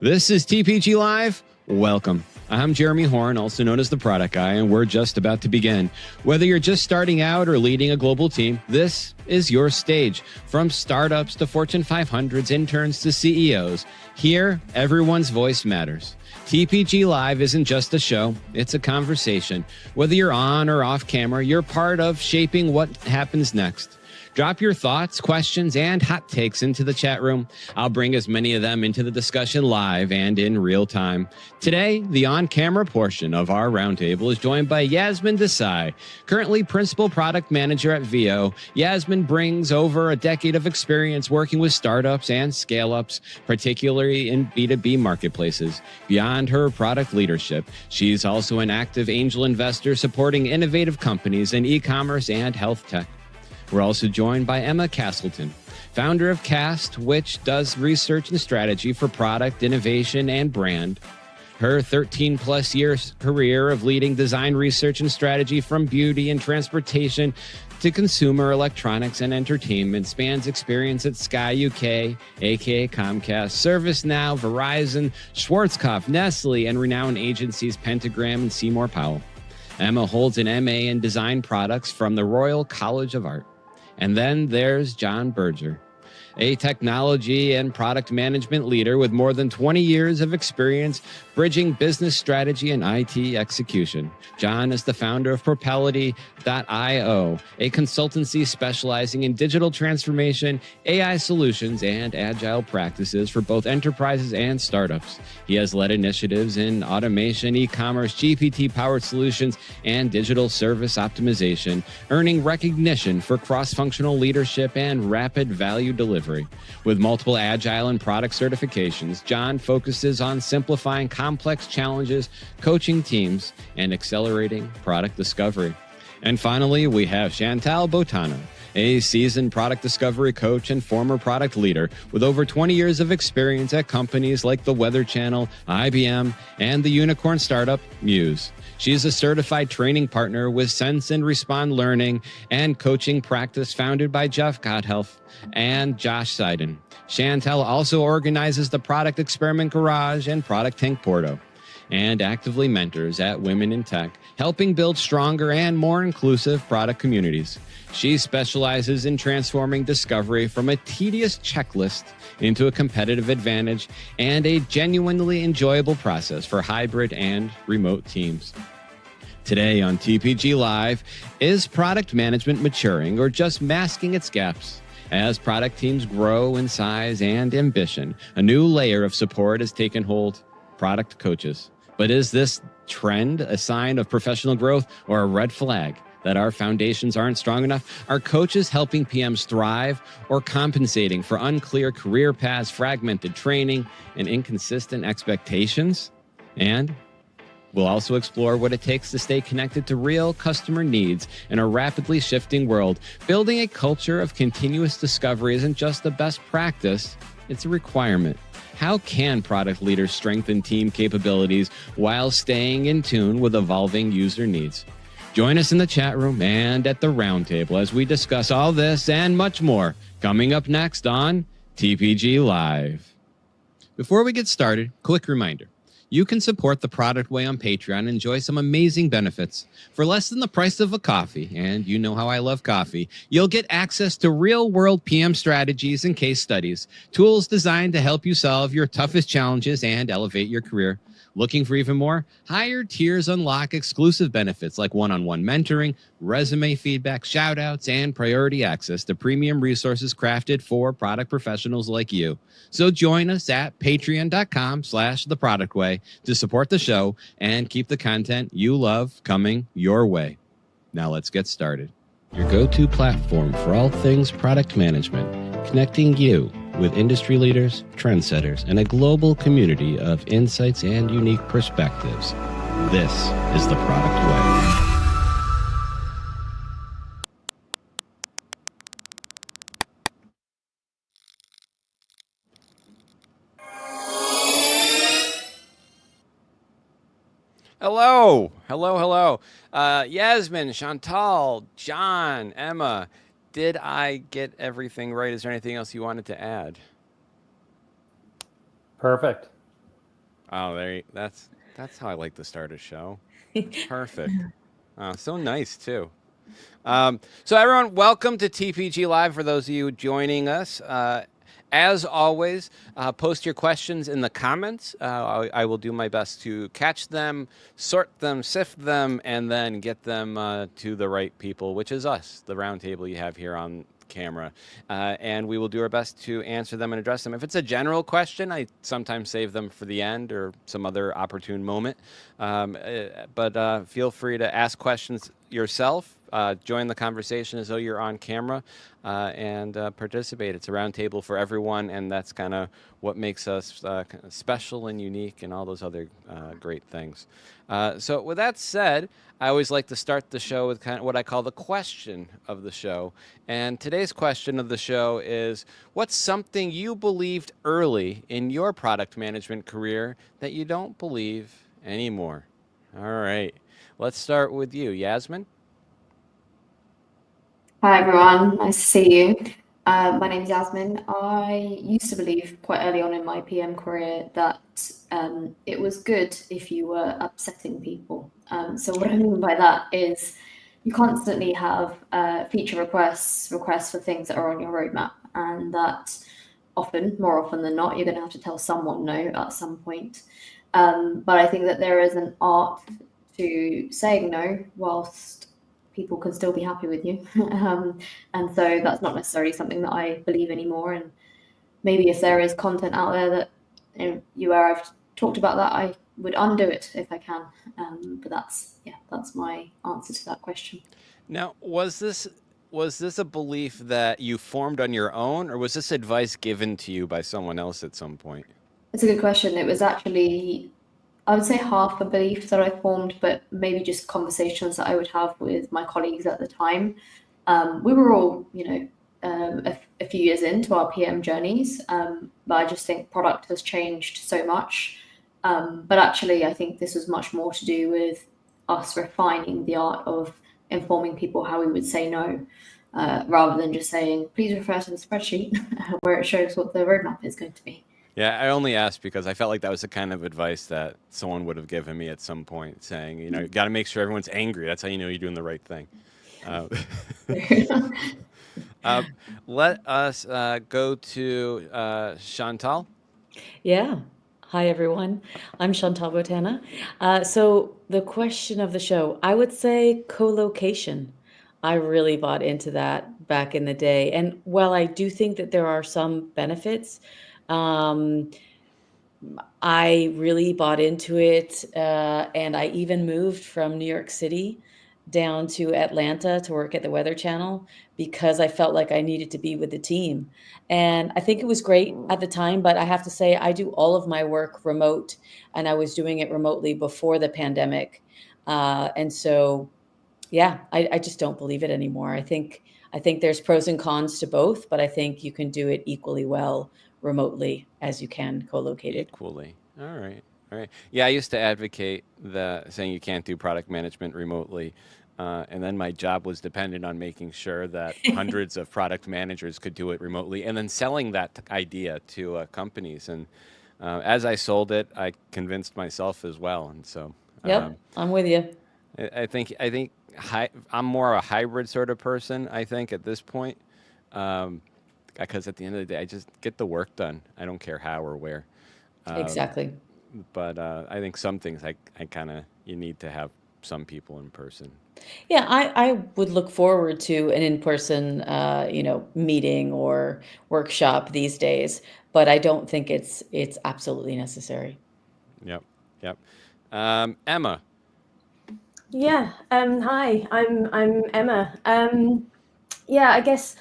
This is TPG Live. Welcome. I'm Jeremy Horn, also known as the Product Guy, and we're just about to begin. Whether you're just starting out or leading a global team, this is your stage. From startups to Fortune 500s, interns to CEOs, here, everyone's voice matters. TPG Live isn't just a show, it's a conversation. Whether you're on or off camera, you're part of shaping what happens next. Drop your thoughts, questions, and hot takes into the chat room. I'll bring as many of them into the discussion live and in real time. Today, the on-camera portion of our roundtable is joined by Yasmin Desai, currently Principal Product Manager at VO. Yasmin brings over a decade of experience working with startups and scale-ups, particularly in B2B marketplaces. Beyond her product leadership, she's also an active angel investor supporting innovative companies in e-commerce and health tech. We're also joined by Emma Castleton, founder of Cast, which does research and strategy for product innovation and brand. Her 13-plus years career of leading design research and strategy from beauty and transportation to consumer electronics and entertainment spans experience at Sky UK, aka Comcast, ServiceNow, Verizon, Schwarzkopf, Nestle, and renowned agencies Pentagram and Seymour Powell. Emma holds an MA in design products from the Royal College of Art. And then there's John Berger, a technology and product management leader with more than 20 years of experience bridging business strategy and IT execution. John is the founder of Propelity.io, a consultancy specializing in digital transformation, AI solutions, and agile practices for both enterprises and startups. He has led initiatives in automation, e-commerce, GPT-powered solutions, and digital service optimization, earning recognition for cross-functional leadership and rapid value delivery. With multiple agile and product certifications, John focuses on simplifying complex challenges, coaching teams, and accelerating product discovery. And finally, we have Chantal Botano, a seasoned product discovery coach and former product leader with over 20 years of experience at companies like the Weather Channel, IBM, and the unicorn startup Muse. She's a certified training partner with Sense and Respond Learning and coaching practice founded by Jeff Gothelf and Josh Seiden. Chantal also organizes the Product Experiment Garage and Product Tank Porto, and actively mentors at Women in Tech, helping build stronger and more inclusive product communities. She specializes in transforming discovery from a tedious checklist into a competitive advantage and a genuinely enjoyable process for hybrid and remote teams. Today on TPG Live, is product management maturing or just masking its gaps? As product teams grow in size and ambition, a new layer of support has taken hold: product coaches. But is this trend a sign of professional growth or a red flag that our foundations aren't strong enough? Are coaches helping PMs thrive or compensating for unclear career paths, fragmented training, and inconsistent expectations? And we'll also explore what it takes to stay connected to real customer needs in a rapidly shifting world. Building a culture of continuous discovery isn't just the best practice, it's a requirement. How can product leaders strengthen team capabilities while staying in tune with evolving user needs? Join us in the chat room and at the roundtable as we discuss all this and much more coming up next on TPG Live. Before we get started, quick reminder. You can support The Product Way on Patreon and enjoy some amazing benefits. For less than the price of a coffee, and you know how I love coffee, you'll get access to real-world PM strategies and case studies, tools designed to help you solve your toughest challenges and elevate your career. Looking for even more? Higher tiers unlock exclusive benefits like one-on-one mentoring, resume feedback, shout-outs, and priority access to premium resources crafted for product professionals like you. So join us at patreon.com/theproductway to support the show and keep the content you love coming your way. Now let's get started. Your go-to platform for all things product management, connecting you with industry leaders, trendsetters, and a global community of insights and unique perspectives. This is The Product Way. Hello. Yasmin, Chantal, John, Emma. Did I get everything right? Is there anything else you wanted to add? Perfect. Oh, that's how I like to start a show. Perfect. So nice too. So everyone, welcome to TPG Live. For those of you joining us, as always, post your questions in the comments. I will do my best to catch them, sort them, sift them, and then get them to the right people, which is us, the roundtable you have here on camera. And we will do our best to answer them and address them. If it's a general question, I sometimes save them for the end or some other opportune moment. But feel free to ask questions yourself. Join the conversation as though you're on camera and participate. It's a roundtable for everyone, and that's kind of what makes us special and unique and all those other great things. So with that said, I always like to start the show with kind of what I call the question of the show. And today's question of the show is, what's something you believed early in your product management career that you don't believe anymore? All right. Let's start with you, Yasmin. Hi everyone, nice to see you. My name's Yasmin. I used to believe quite early on in my PM career that it was good if you were upsetting people. So what I mean by that is you constantly have feature requests for things that are on your roadmap, and that more often than not, you're going to have to tell someone no at some point. But I think that there is an art to saying no whilst people can still be happy with you. And so that's not necessarily something that I believe anymore. And maybe if there is content out there that where I've talked about that, I would undo it if I can. But that's my answer to that question. Now, was this a belief that you formed on your own, or was this advice given to you by someone else at some point? It's a good question. It was actually, I would say, half a belief that I formed, but maybe just conversations that I would have with my colleagues at the time. We were all, a few years into our PM journeys, but I just think product has changed so much. But actually, I think this was much more to do with us refining the art of informing people how we would say no, rather than just saying, please refer to the spreadsheet where it shows what the roadmap is going to be. Yeah, I only asked because I felt like that was the kind of advice that someone would have given me at some point, saying, you got to make sure everyone's angry. That's how you know you're doing the right thing. Let us go to Chantal. Yeah. Hi, everyone. I'm Chantal Botana. So the question of the show, I would say co-location. I really bought into that back in the day. And while I do think that there are some benefits, um, I really bought into it. And I even moved from New York City down to Atlanta to work at the Weather Channel because I felt like I needed to be with the team. And I think it was great at the time, but I have to say, I do all of my work remote, and I was doing it remotely before the pandemic. And so, yeah, I just don't believe it anymore. I think there's pros and cons to both, but I think you can do it equally well remotely as you can co-located. Equally. All right. All right. Yeah, I used to advocate saying you can't do product management remotely. And then my job was dependent on making sure that hundreds of product managers could do it remotely and then selling that idea to companies. And as I sold it, I convinced myself as well. And so, Yep, I'm with you. I think I'm more a hybrid sort of person, I think, at this point. Because at the end of the day, I just get the work done. I don't care how or where. Exactly. But I think some things I kind of, you need to have some people in person. Yeah, I would look forward to an in-person, meeting or workshop these days, but I don't think it's absolutely necessary. Yep. Yep. Emma. Yeah. Hi, I'm Emma. Yeah, I guess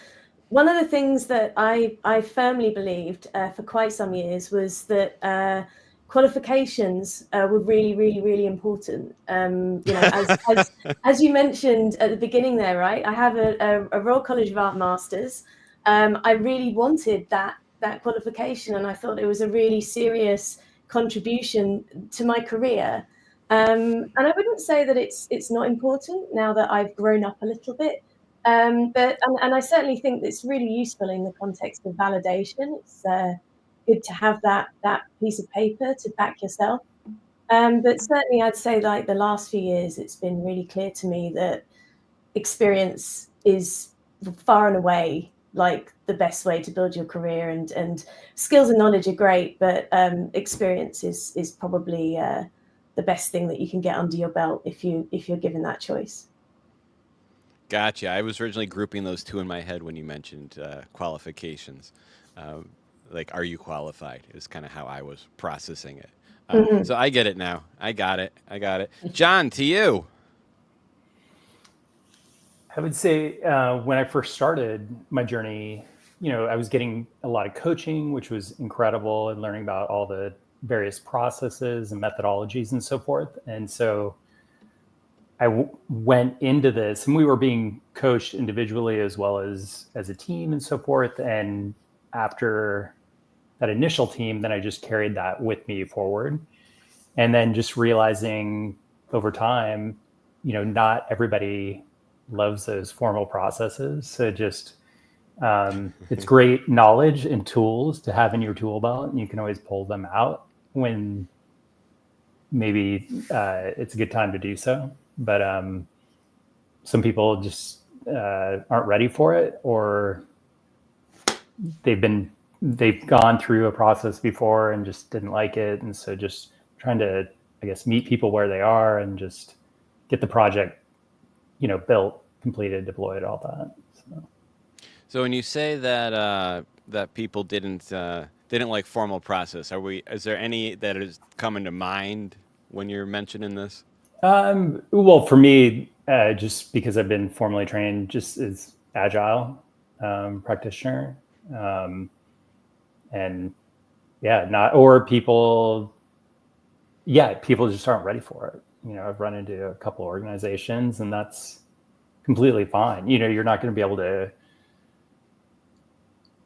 one of the things that I firmly believed for quite some years was that qualifications were really, really, really important. As you mentioned at the beginning there, right? I have a Royal College of Art Masters. I really wanted that qualification, and I thought it was a really serious contribution to my career. And I wouldn't say that it's not important now that I've grown up a little bit. But I certainly think it's really useful in the context of validation. good to have that piece of paper to back yourself. But certainly I'd say like the last few years, it's been really clear to me that experience is far and away like the best way to build your career, and skills and knowledge are great, but experience is probably the best thing that you can get under your belt if you're given that choice. Gotcha. I was originally grouping those two in my head when you mentioned qualifications. Like, are you qualified? Is kind of how I was processing it. So I get it now. I got it. John, to you. I would say when I first started my journey, I was getting a lot of coaching, which was incredible, and learning about all the various processes and methodologies and so forth. And so I went into this, and we were being coached individually as well as a team and so forth. And after that initial team, then I just carried that with me forward. And then just realizing over time, not everybody loves those formal processes. So just, it's great knowledge and tools to have in your tool belt, and you can always pull them out when maybe it's a good time to do so. But some people just aren't ready for it, or they've gone through a process before and just didn't like it. And so just trying to, I guess, meet people where they are and just get the project, built, completed, deployed, all that. So when you say that that people didn't like formal process, is there any that is coming to mind when you're mentioning this? Well, for me, just because I've been formally trained just as agile practitioner, and people just aren't ready for it. I've run into a couple of organizations, and that's completely fine. You're not going to be able to,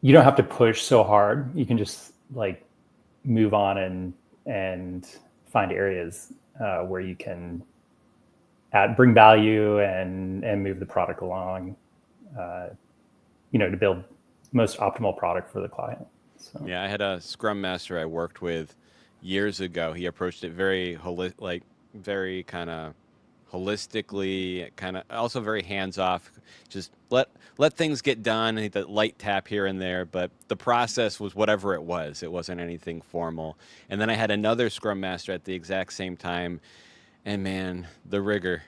you don't have to push so hard. You can just like move on and find areas where you can bring value and move the product along, to build most optimal product for the client. So. Yeah, I had a Scrum Master I worked with years ago. He approached it very very kind of holistically, kind of also very hands off. Just let things get done. The light tap here and there, but the process was whatever it was. It wasn't anything formal. And then I had another Scrum Master at the exact same time, and man, the rigor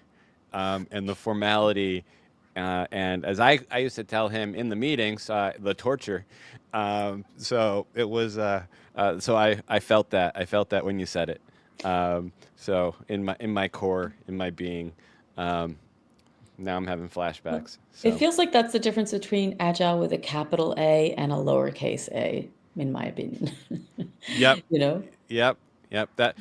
and the formality. And as I used to tell him in the meetings, the torture. So it was. So I felt that. I felt that when you said it. So in my core, in my being, now I'm having flashbacks. So. It feels like that's the difference between agile with a capital A and a lowercase a, in my opinion. Yep. Yep. That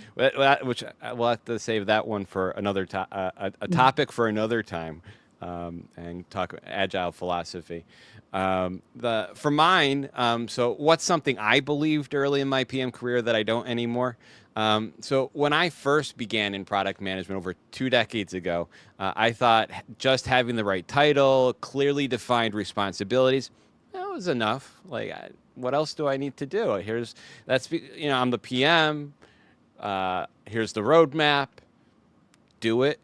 which we'll have to save that one for another a topic for another time, and talk agile philosophy. For mine, so what's something I believed early in my PM career that I don't anymore? So when I first began in product management over 2 decades ago, I thought just having the right title, clearly defined responsibilities, that was enough. Like, what else do I need to do? I'm the PM. Here's the roadmap. Do it.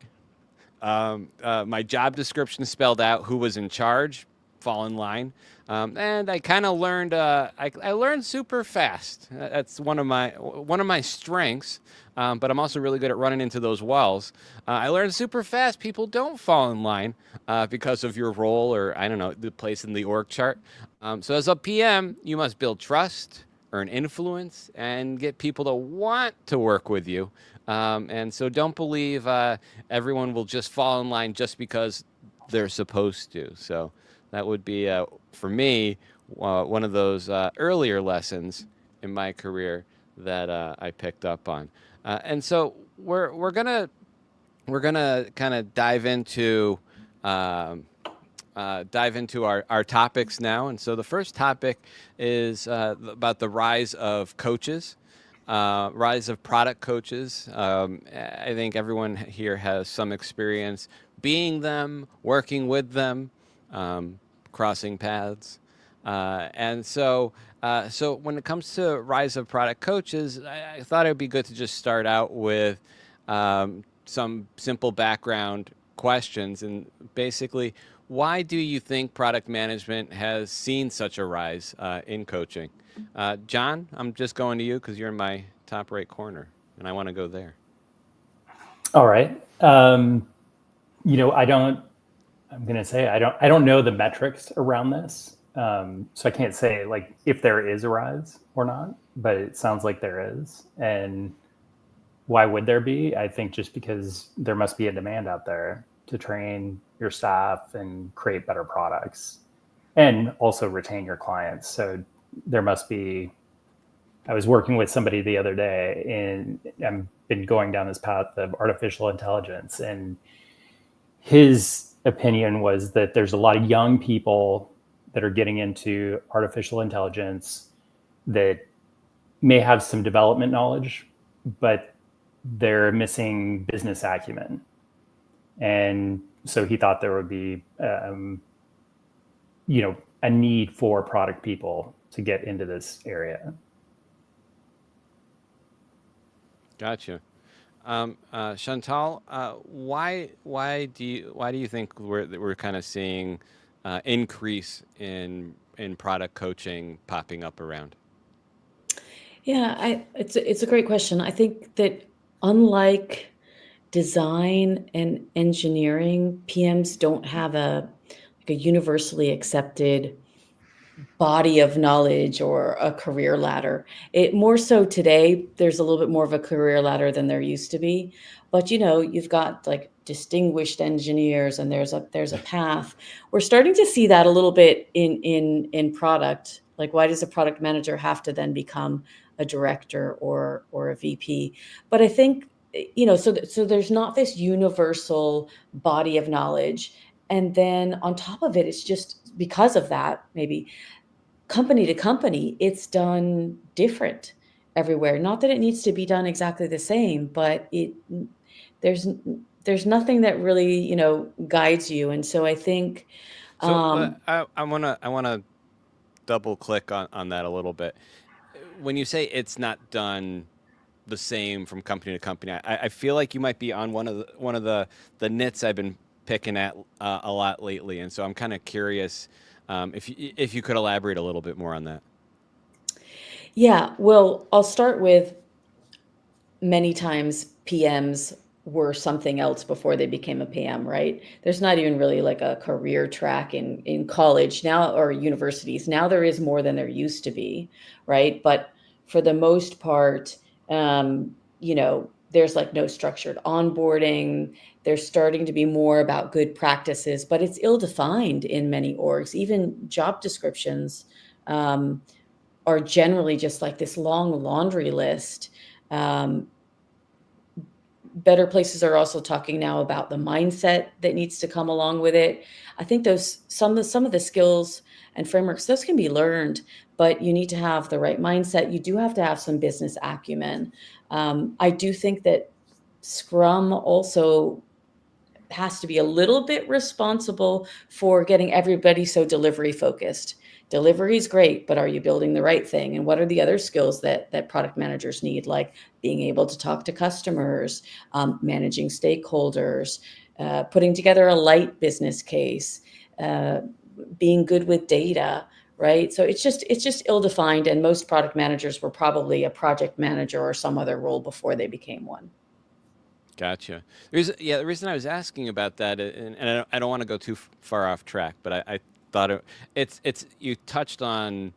My job description spelled out who was in charge. Fall in line. And I kind of learned. I learned super fast. That's one of my strengths. But I'm also really good at running into those walls. I learned super fast. People don't fall in line because of your role, or I don't know, the place in the org chart. So as a PM, you must build trust, earn influence, and get people to want to work with you. And so don't believe everyone will just fall in line just because they're supposed to. So that would be, for me, one of those earlier lessons in my career that I picked up on. And so we're gonna kind of dive into our topics now. And so the first topic is about the rise of coaches. Rise of product coaches. I think everyone here has some experience being them, working with them, crossing paths. And so So when it comes to rise of product coaches, I thought it would be good to just start out with some simple background questions. And basically, why do you think product management has seen such a rise in coaching? John, I'm just going to you because you're in my top right corner, and I want to go there. All right. I'm going to say, I don't know the metrics around this. So I can't say like if there is a rise or not, but it sounds like there is. And why would there be? I think just because there must be a demand out there to train your staff and create better products and also retain your clients. So there must be. I was working with somebody the other day, and I've been going down this path of artificial intelligence, and his opinion was that there's a lot of young people that are getting into artificial intelligence that may have some development knowledge, but they're missing business acumen. And so he thought there would be, a need for product people to get into this area. Gotcha. Chantal, why do you think we're kind of seeing increase in product coaching popping up around? Yeah, it's a great question. I think that unlike design and engineering, PMs don't have a universally accepted body of knowledge or a career ladder. It more so today, there's a little bit more of a career ladder than there used to be. But you've got like distinguished engineers, and there's a path. We're starting to see that a little bit in product. Like, why does a product manager have to then become a director or a VP? But I think so there's not this universal body of knowledge. And then on top of it, it's just because of that, maybe company to company, it's done different everywhere. Not that it needs to be done exactly the same, but there's nothing that really, guides you. And so I think, So I want to double click on that a little bit. When you say it's not done the same from company to company, I feel like you might be on one of the nits I've been picking at a lot lately, and so I'm kind of curious if you could elaborate a little bit more on that. yeah, well, I'll start with many times PMs were something else before they became a PM, right? There's not even really like a career track in college now or universities. Now there is more than there used to be, right? But for the most part, there's like no structured onboarding. There's starting to be more about good practices, but it's ill-defined in many orgs. Even job descriptions are generally just like this long laundry list. Better Places are also talking now about the mindset that needs to come along with it. I think some of the skills and frameworks, those can be learned, but you need to have the right mindset. You do have to have some business acumen. I do think that Scrum also has to be a little bit responsible for getting everybody so delivery focused. Delivery is great, but are you building the right thing? And what are the other skills that product managers need, like being able to talk to customers, managing stakeholders, putting together a light business case, being good with data, right? So it's just ill-defined, and most product managers were probably a project manager or some other role before they became one. Gotcha. The reason I was asking about that, and I don't want to go too far off track, but I thought it's you touched on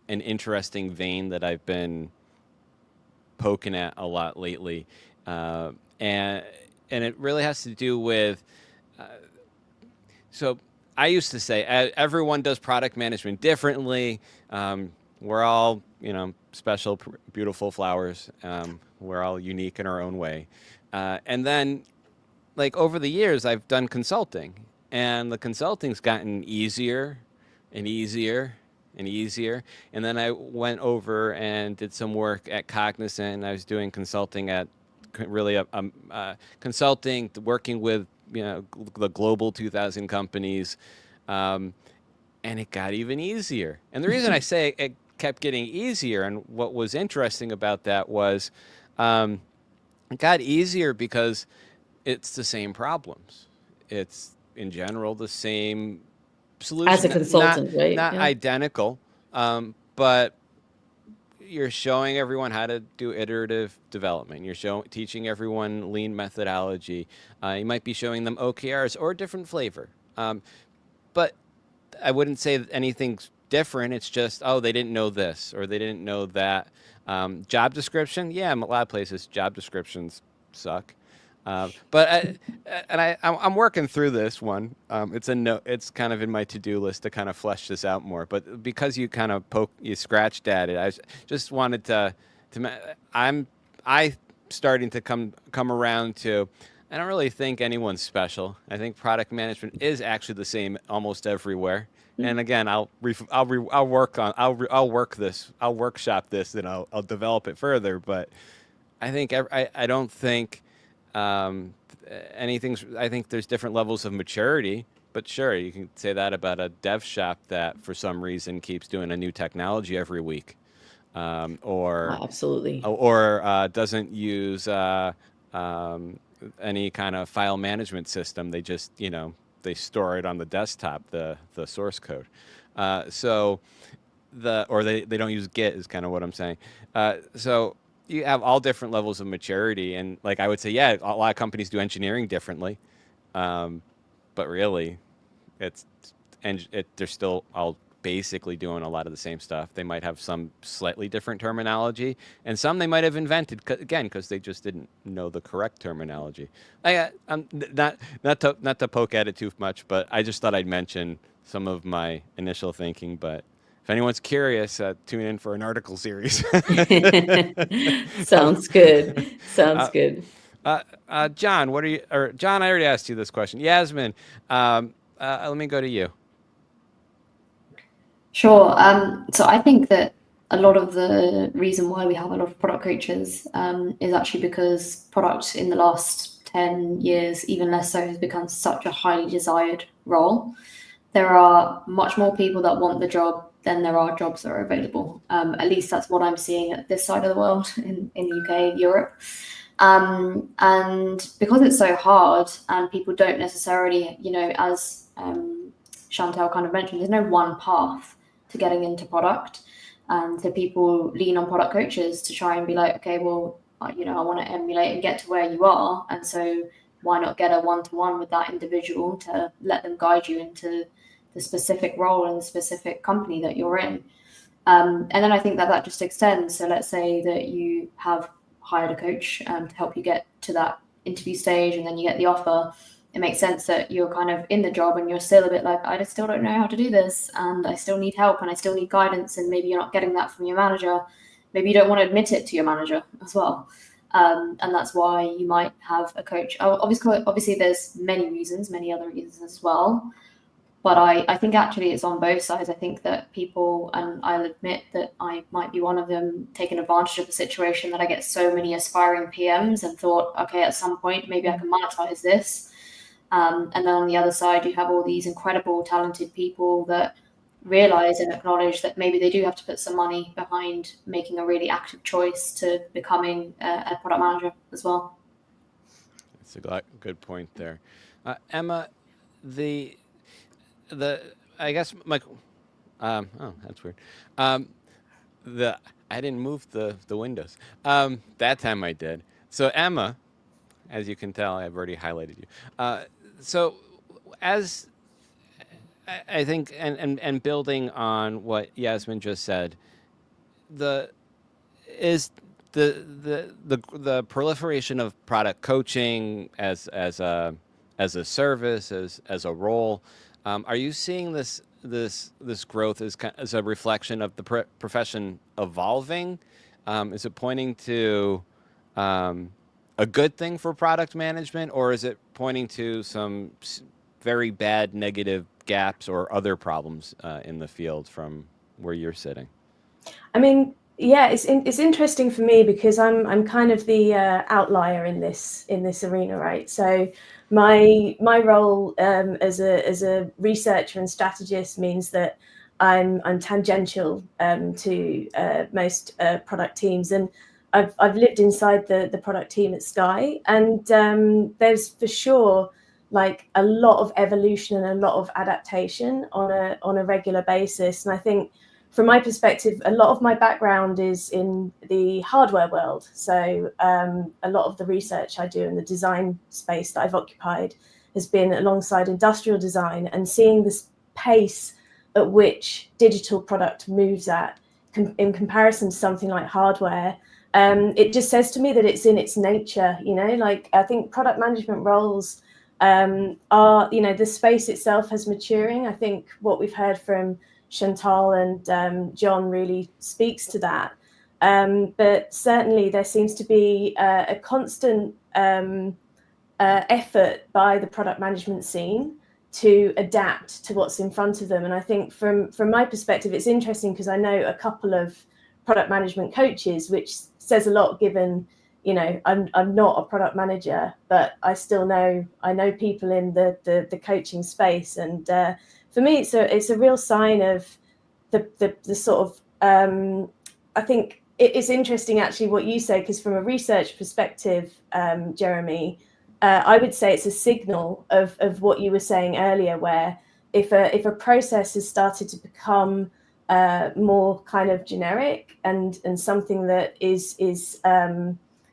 an interesting vein that I've been poking at a lot lately, and it really has to do with. So I used to say everyone does product management differently. We're all special, beautiful flowers. We're all unique in our own way. And then, like, over the years, I've done consulting, and the consulting's gotten easier and easier and easier. And then I went over and did some work at Cognizant, and I was doing consulting at really consulting, working with the global 2,000 companies, and it got even easier. And the reason I say it kept getting easier. And what was interesting about that was it got easier because it's the same problems. It's in general the same solution. As a consultant, right? Not Yeah. identical, but you're showing everyone how to do iterative development. You're teaching everyone lean methodology. You might be showing them OKRs or a different flavor. But I wouldn't say that anything's different. It's just, oh, they didn't know this or they didn't know that. Job description, yeah, in a lot of places, job descriptions suck. But I'm working through this one. It's kind of in my to-do list to kind of flesh this out more. But because you kind of scratched at it, I just wanted to I starting to come around to. I don't really think anyone's special. I think product management is actually the same almost everywhere. And again, I'll workshop this and I'll develop it further. But I think I don't think anything's. I think there's different levels of maturity. But sure, you can say that about a dev shop that for some reason keeps doing a new technology every week, or absolutely, or doesn't use any kind of file management system. They just they store it on the desktop, the source code. Or they don't use Git is kind of what I'm saying. So you have all different levels of maturity, and like I would say, yeah, a lot of companies do engineering differently, but really, they're still all basically doing a lot of the same stuff. They might have some slightly different terminology, and some they might have invented because they just didn't know the correct terminology. I'm not to poke at it too much, but I just thought I'd mention some of my initial thinking. But if anyone's curious, tune in for an article series. Sounds good. Sounds good. John, John, I already asked you this question. Yasmin, let me go to you. Sure. So I think that a lot of the reason why we have a lot of product coaches is actually because product in the last 10 years, even less so, has become such a highly desired role. There are much more people that want the job than there are jobs that are available. At least that's what I'm seeing at this side of the world in the UK, Europe. And because it's so hard and people don't necessarily, as Chantal kind of mentioned, there's no one path to getting into product. And so people lean on product coaches to try and be like, okay, well, I want to emulate and get to where you are. And so why not get a one-to-one with that individual to let them guide you into the specific role and the specific company that you're in. And then I think that just extends. So let's say that you have hired a coach to help you get to that interview stage, and then you get the offer. It makes sense that you're kind of in the job and you're still a bit like, I just still don't know how to do this, and I still need help, and I still need guidance, and maybe you're not getting that from your manager. Maybe you don't want to admit it to your manager as well. And that's why you might have a coach. Obviously there's many other reasons as well. But I think actually it's on both sides. I think that people, and I'll admit that I might be one of them, taking advantage of the situation that I get so many aspiring PMs and thought, okay, at some point, maybe I can monetize this. And then on the other side, you have all these incredible, talented people that realize and acknowledge that maybe they do have to put some money behind making a really active choice to becoming a product manager as well. That's a good point there. Emma, I guess my oh, that's weird. I didn't move the windows. That time I did. So Emma, as you can tell, I've already highlighted you. So as I think, and building on what Yasmin just said, the proliferation of product coaching as a service, as a role. Are you seeing this growth as a reflection of the profession evolving? Is it pointing to a good thing for product management, or is it pointing to some very bad negative gaps or other problems in the field from where you're sitting? I mean, yeah, it's interesting for me because I'm kind of the outlier in this arena, right? So my role as a researcher and strategist means that I'm tangential to most product teams, and I've lived inside the product team at Sky, and there's for sure like a lot of evolution and a lot of adaptation on a regular basis. And I think from my perspective, a lot of my background is in the hardware world. So a lot of the research I do in the design space that I've occupied has been alongside industrial design, and seeing this pace at which digital product moves at in comparison to something like hardware. It just says to me that it's in its nature, like I think product management roles are, the space itself has maturing. I think what we've heard from Chantal and John really speaks to that. But certainly there seems to be a constant effort by the product management scene to adapt to what's in front of them. And I think from my perspective, it's interesting because I know a couple of product management coaches, which says a lot given, I'm not a product manager, but I know people in the coaching space. And for me, it's a real sign of the sort of, I think it's interesting actually what you say, because from a research perspective, Jeremy, I would say it's a signal of what you were saying earlier, where if a process has started to become more kind of generic and something that is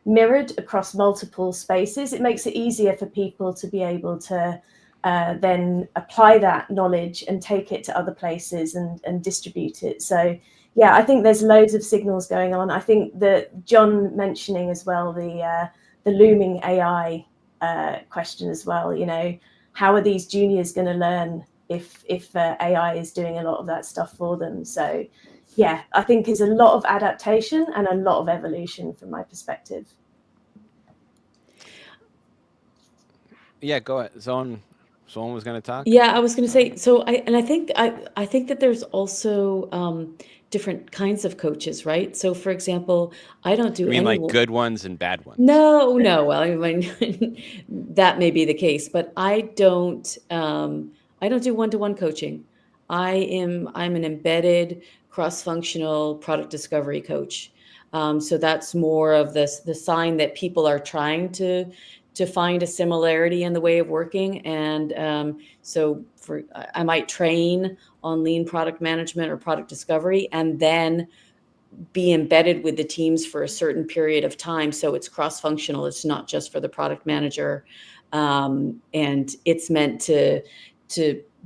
mirrored across multiple spaces, it makes it easier for people to be able to then apply that knowledge and take it to other places and distribute it. So yeah, I think there's loads of signals going on. I think that John mentioning as well the looming AI question as well, how are these juniors going to learn if AI is doing a lot of that stuff for them? So yeah, I think it's a lot of adaptation and a lot of evolution from my perspective. Yeah, go ahead. Someone was going to talk. Yeah, I was going to say, so I think that there's also different kinds of coaches, right? So for example, I don't do like good ones and bad ones. No. Well, I mean, that may be the case, but I don't do one-to-one coaching. I'm an embedded cross-functional product discovery coach. So that's more of the sign that people are trying to find a similarity in the way of working. And so I might train on lean product management or product discovery, and then be embedded with the teams for a certain period of time. So it's cross-functional. It's not just for the product manager. And it's meant to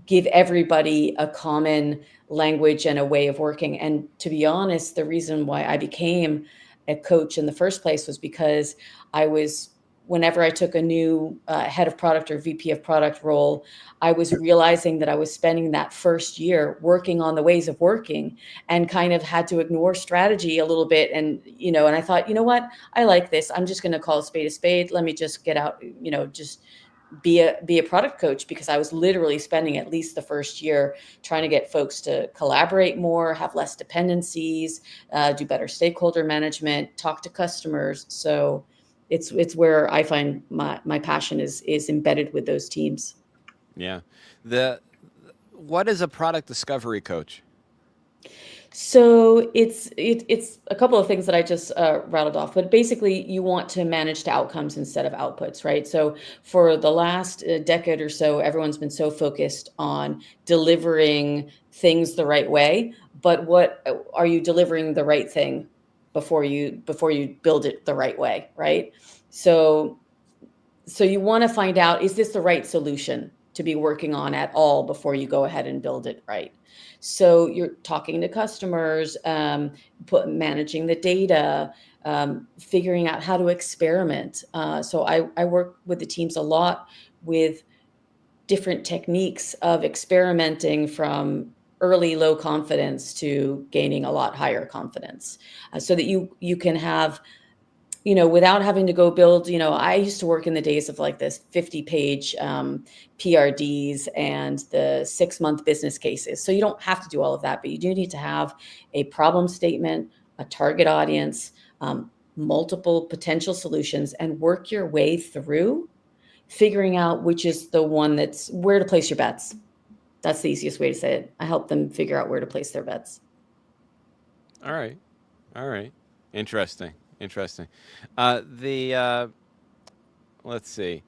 give everybody a common language and a way of working. And to be honest, the reason why I became a coach in the first place was because whenever I took a new head of product or VP of product role, I was realizing that I was spending that first year working on the ways of working and kind of had to ignore strategy a little bit. And, and I thought, you know what, I like this. I'm just going to call a spade a spade. Let me just get out, just be a product coach, because I was literally spending at least the first year trying to get folks to collaborate more, have less dependencies, do better stakeholder management, talk to customers. So it's where I find my passion is embedded with those teams. Yeah. What is a product discovery coach? So it's a couple of things that I just rattled off, but basically you want to manage to outcomes instead of outputs, right? So for the last decade or so, everyone's been so focused on delivering things the right way, but what are you delivering the right thing before you build it the right way, right? So you want to find out, is this the right solution to be working on at all before you go ahead and build it right? So you're talking to customers, managing the data, figuring out how to experiment. So I work with the teams a lot with different techniques of experimenting, from early low confidence to gaining a lot higher confidence, so that you can have, without having to go build, I used to work in the days of like this 50-page PRDs and the 6-month business cases. So you don't have to do all of that, but you do need to have a problem statement, a target audience, multiple potential solutions, and work your way through figuring out which is the one that's where to place your bets. That's the easiest way to say it. I help them figure out where to place their bets. All right. Interesting. Let's see.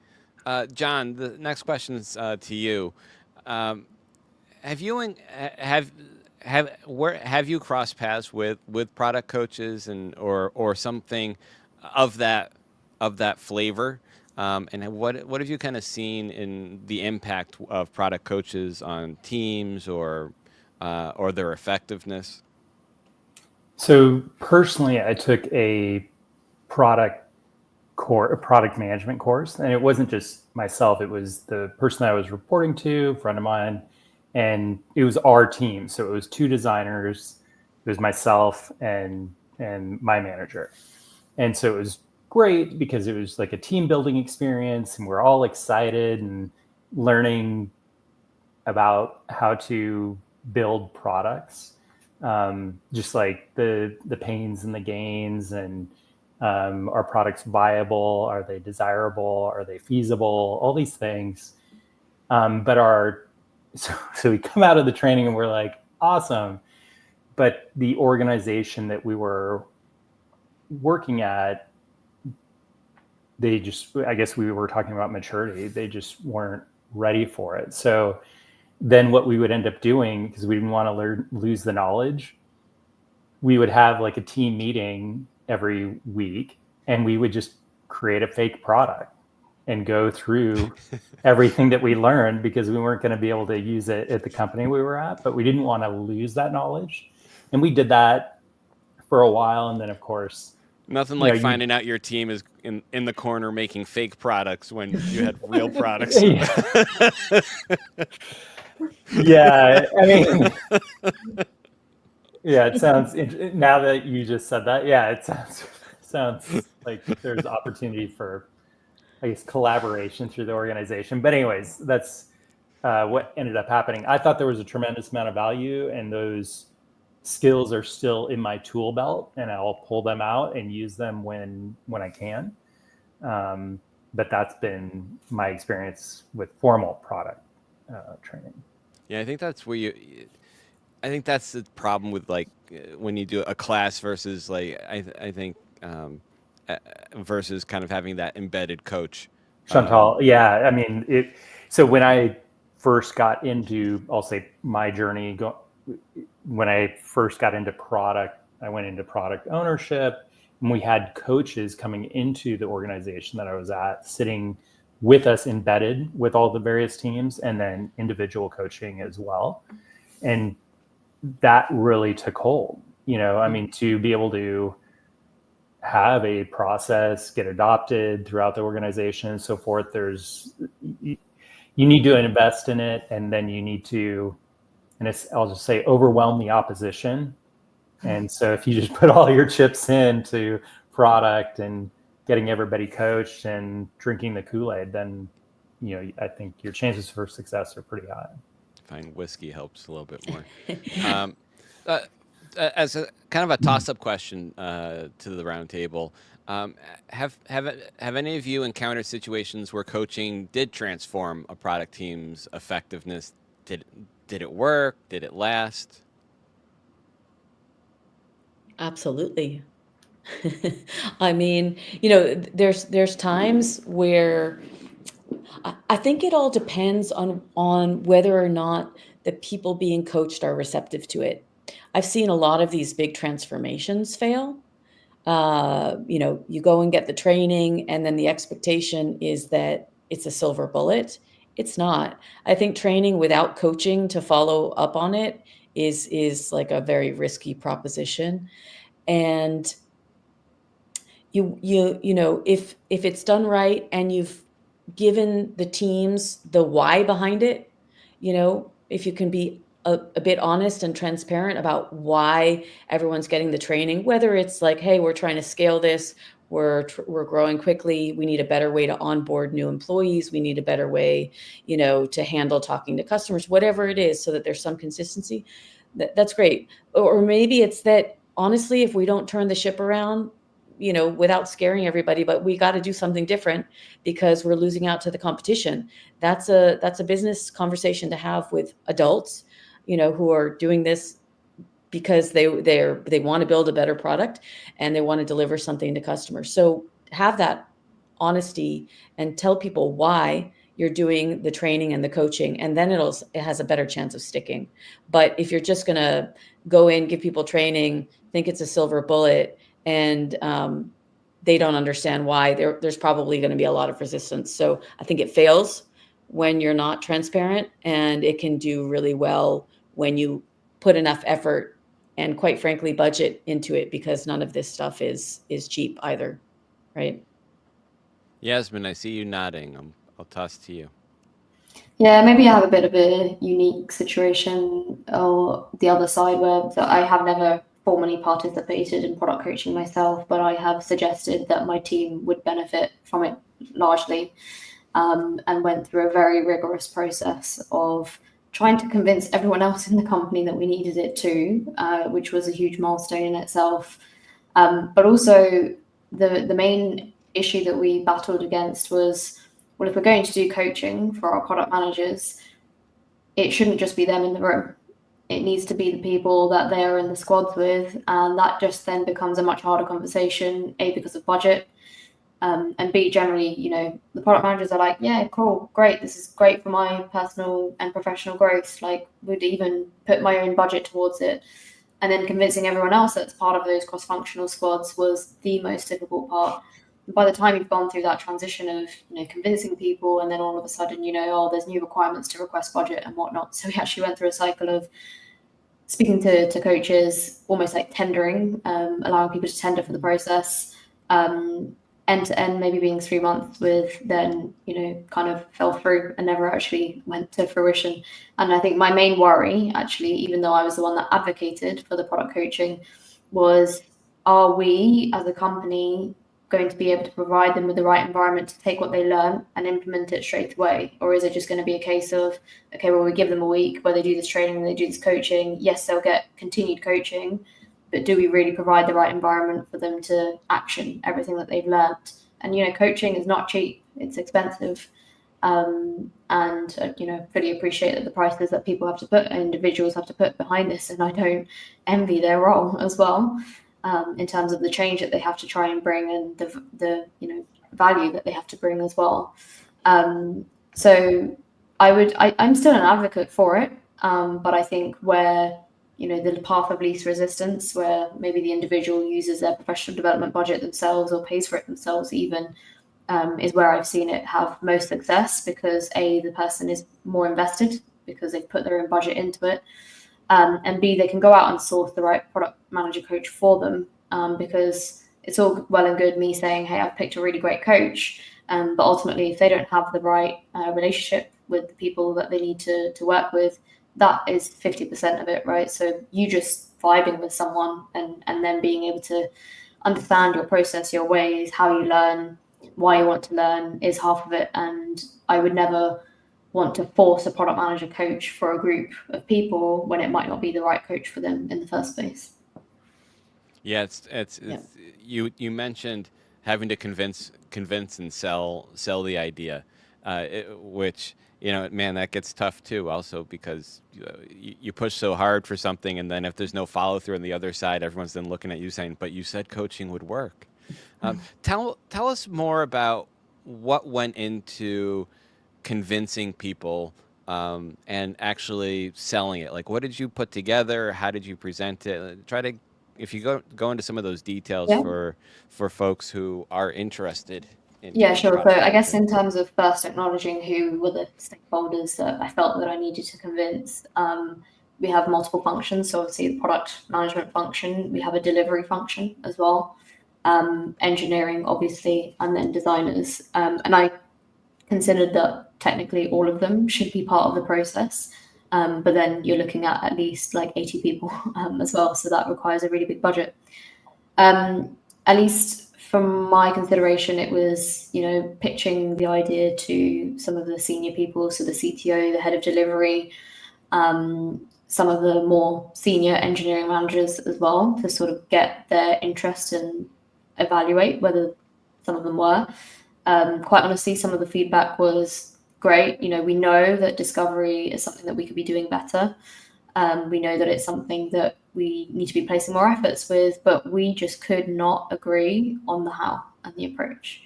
John, the next question is to you. Have you crossed paths with product coaches or something of that flavor? And what have you kind of seen in the impact of product coaches on teams or their effectiveness? So personally, I took a product management course, and it wasn't just myself. It was the person I was reporting to, a friend of mine, and it was our team. So it was 2 designers, it was myself and my manager. And so it was great because it was like a team building experience, and we're all excited and learning about how to build products, just like the pains and the gains, and are products viable? Are they desirable? Are they feasible? All these things. So we come out of the training and we're like, awesome. But the organization that we were working at, I guess we were talking about maturity. They just weren't ready for it. So then what we would end up doing, because we didn't want to lose the knowledge, we would have like a team meeting every week, and we would just create a fake product and go through everything that we learned, because we weren't going to be able to use it at the company we were at, but we didn't want to lose that knowledge. And we did that for a while. And then of course, nothing like finding out your team is in the corner making fake products when you had real products. Yeah, I mean, yeah, it sounds, now that you just said that, yeah, it sounds like there's opportunity for, I guess, collaboration through the organization. But anyways, that's what ended up happening. I thought there was a tremendous amount of value, and those skills are still in my tool belt, and I'll pull them out and use them when I can. But that's been my experience with formal product training. Yeah, I think that's where I think that's the problem with like when you do a class versus like I think versus kind of having that embedded coach. Chantal, yeah, I mean So when I first got into, I'll say, my journey, when I first got into product, I went into product ownership, and we had coaches coming into the organization that I was at, sitting with us embedded with all the various teams, and then individual coaching as well. And that really took hold, I mean, to be able to have a process get adopted throughout the organization and so forth, you need to invest in it, and then you need to, and I'll just say, overwhelm the opposition. And so if you just put all your chips into product and getting everybody coached and drinking the Kool-Aid, then I think your chances for success are pretty high. Find whiskey helps a little bit more. As a kind of a toss-up question to the roundtable, have any of you encountered situations where coaching did transform a product team's effectiveness? Did it work? Did it last? Absolutely. I mean, there's times where I think it all depends on whether or not the people being coached are receptive to it. I've seen a lot of these big transformations fail. You go and get the training, and then the expectation is that it's a silver bullet. It's not. I think training without coaching to follow up on it is like a very risky proposition. And if it's done right and you've given the teams the why behind it, if you can be a bit honest and transparent about why everyone's getting the training, whether it's like, hey, we're trying to scale this, we're growing quickly, we need a better way to onboard new employees, we need a better way, to handle talking to customers, whatever it is, so that there's some consistency, that's great. Or maybe it's that, honestly, if we don't turn the ship around, without scaring everybody, but we got to do something different because we're losing out to the competition. That's a business conversation to have with adults, who are doing this because they want to build a better product and they want to deliver something to customers. So have that honesty and tell people why you're doing the training and the coaching, and then it has a better chance of sticking. But if you're just going to go in, give people training, think it's a silver bullet, and they don't understand why, there's probably going to be a lot of resistance. So I think it fails when you're not transparent, and it can do really well when you put enough effort and, quite frankly, budget into it, because none of this stuff is cheap either, right? Yasmin, I see you nodding. I'll toss to you. Yeah, maybe I have a bit of a unique situation, or the other side, where I have never formally participated in product coaching myself, but I have suggested that my team would benefit from it largely, and went through a very rigorous process of trying to convince everyone else in the company that we needed it too, which was a huge milestone in itself. But also the main issue that we battled against was, well, if we're going to do coaching for our product managers, it shouldn't just be them in the room. It needs to be the people that they're in the squads with, and that just then becomes a much harder conversation, A, because of budget, and B, generally, the product managers are like, yeah, cool, great, this is great for my personal and professional growth, like, would even put my own budget towards it. And then convincing everyone else that's part of those cross-functional squads was the most difficult part. By the time you've gone through that transition of convincing people, and then all of a sudden there's new requirements to request budget and whatnot, so we actually went through a cycle of speaking to coaches, almost like tendering, allowing people to tender for the process, end to end, maybe being 3 months, with then kind of fell through and never actually went to fruition. And I think my main worry, actually, even though I was the one that advocated for the product coaching, was, are we as a company going to be able to provide them with the right environment to take what they learn and implement it straight away? Or is it just going to be a case of, okay, well, we give them a week where they do this training and they do this coaching. Yes, they'll get continued coaching, but do we really provide the right environment for them to action everything that they've learned? And, coaching is not cheap, it's expensive. And fully appreciate that the prices that people have to put, individuals have to put behind this. And I don't envy their role as well, in terms of the change that they have to try and bring, and the value that they have to bring as well. So I'm still an advocate for it, but I think where the path of least resistance, where maybe the individual uses their professional development budget themselves or pays for it themselves even, is where I've seen it have most success, because A, the person is more invested because they've put their own budget into it, and B, they can go out and source the right product manager coach for them, because it's all well and good me saying, hey, I've picked a really great coach, but ultimately if they don't have the right relationship with the people that they need to work with, that is 50% of it, right? So you just vibing with someone and then being able to understand your process, your ways, how you learn, why you want to learn, is half of it. And I would never want to force a product manager coach for a group of people when it might not be the right coach for them in the first place. Yeah, it's you mentioned having to convince and sell the idea, which man, that gets tough too. Also because you push so hard for something, and then if there's no follow through on the other side, everyone's then looking at you saying, "But you said coaching would work." Tell us more about what went into convincing people and actually selling it. Like, what did you put together? How did you present it? If you go into some of those details for folks who are interested. Yeah, sure. So I guess in terms of first acknowledging who were the stakeholders that I felt that I needed to convince, we have multiple functions. So obviously the product management function, we have a delivery function as well, engineering, obviously, and then designers. And I considered that technically all of them should be part of the process. But then you're looking at least like 80 people as well. So that requires a really big budget. At least from my consideration, it was, pitching the idea to some of the senior people. So the CTO, the head of delivery, some of the more senior engineering managers as well, to sort of get their interest and evaluate whether some of them were. Quite honestly, some of the feedback was great. We know that discovery is something that we could be doing better. We know that it's something that we need to be placing more efforts with, but we just could not agree on the how and the approach.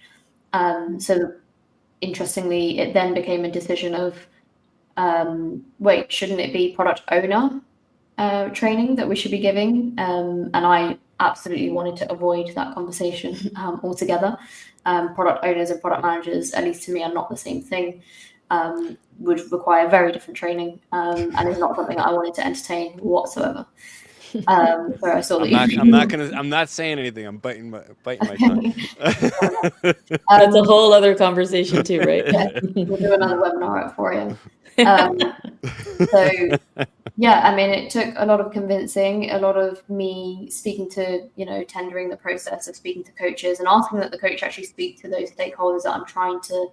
So interestingly, it then became a decision of, wait, shouldn't it be product owner training that we should be giving? And I absolutely wanted to avoid that conversation altogether. Product owners and product managers, at least to me, are not the same thing. Would require very different training, and is not something I wanted to entertain whatsoever. So I saw that I'm not saying anything. I'm biting my tongue. That's a whole other conversation too, right? Yeah, we'll do another webinar at 4 a.m. So yeah, I mean, it took a lot of convincing, a lot of me speaking to, tendering the process of speaking to coaches and asking that the coach actually speak to those stakeholders that I'm trying to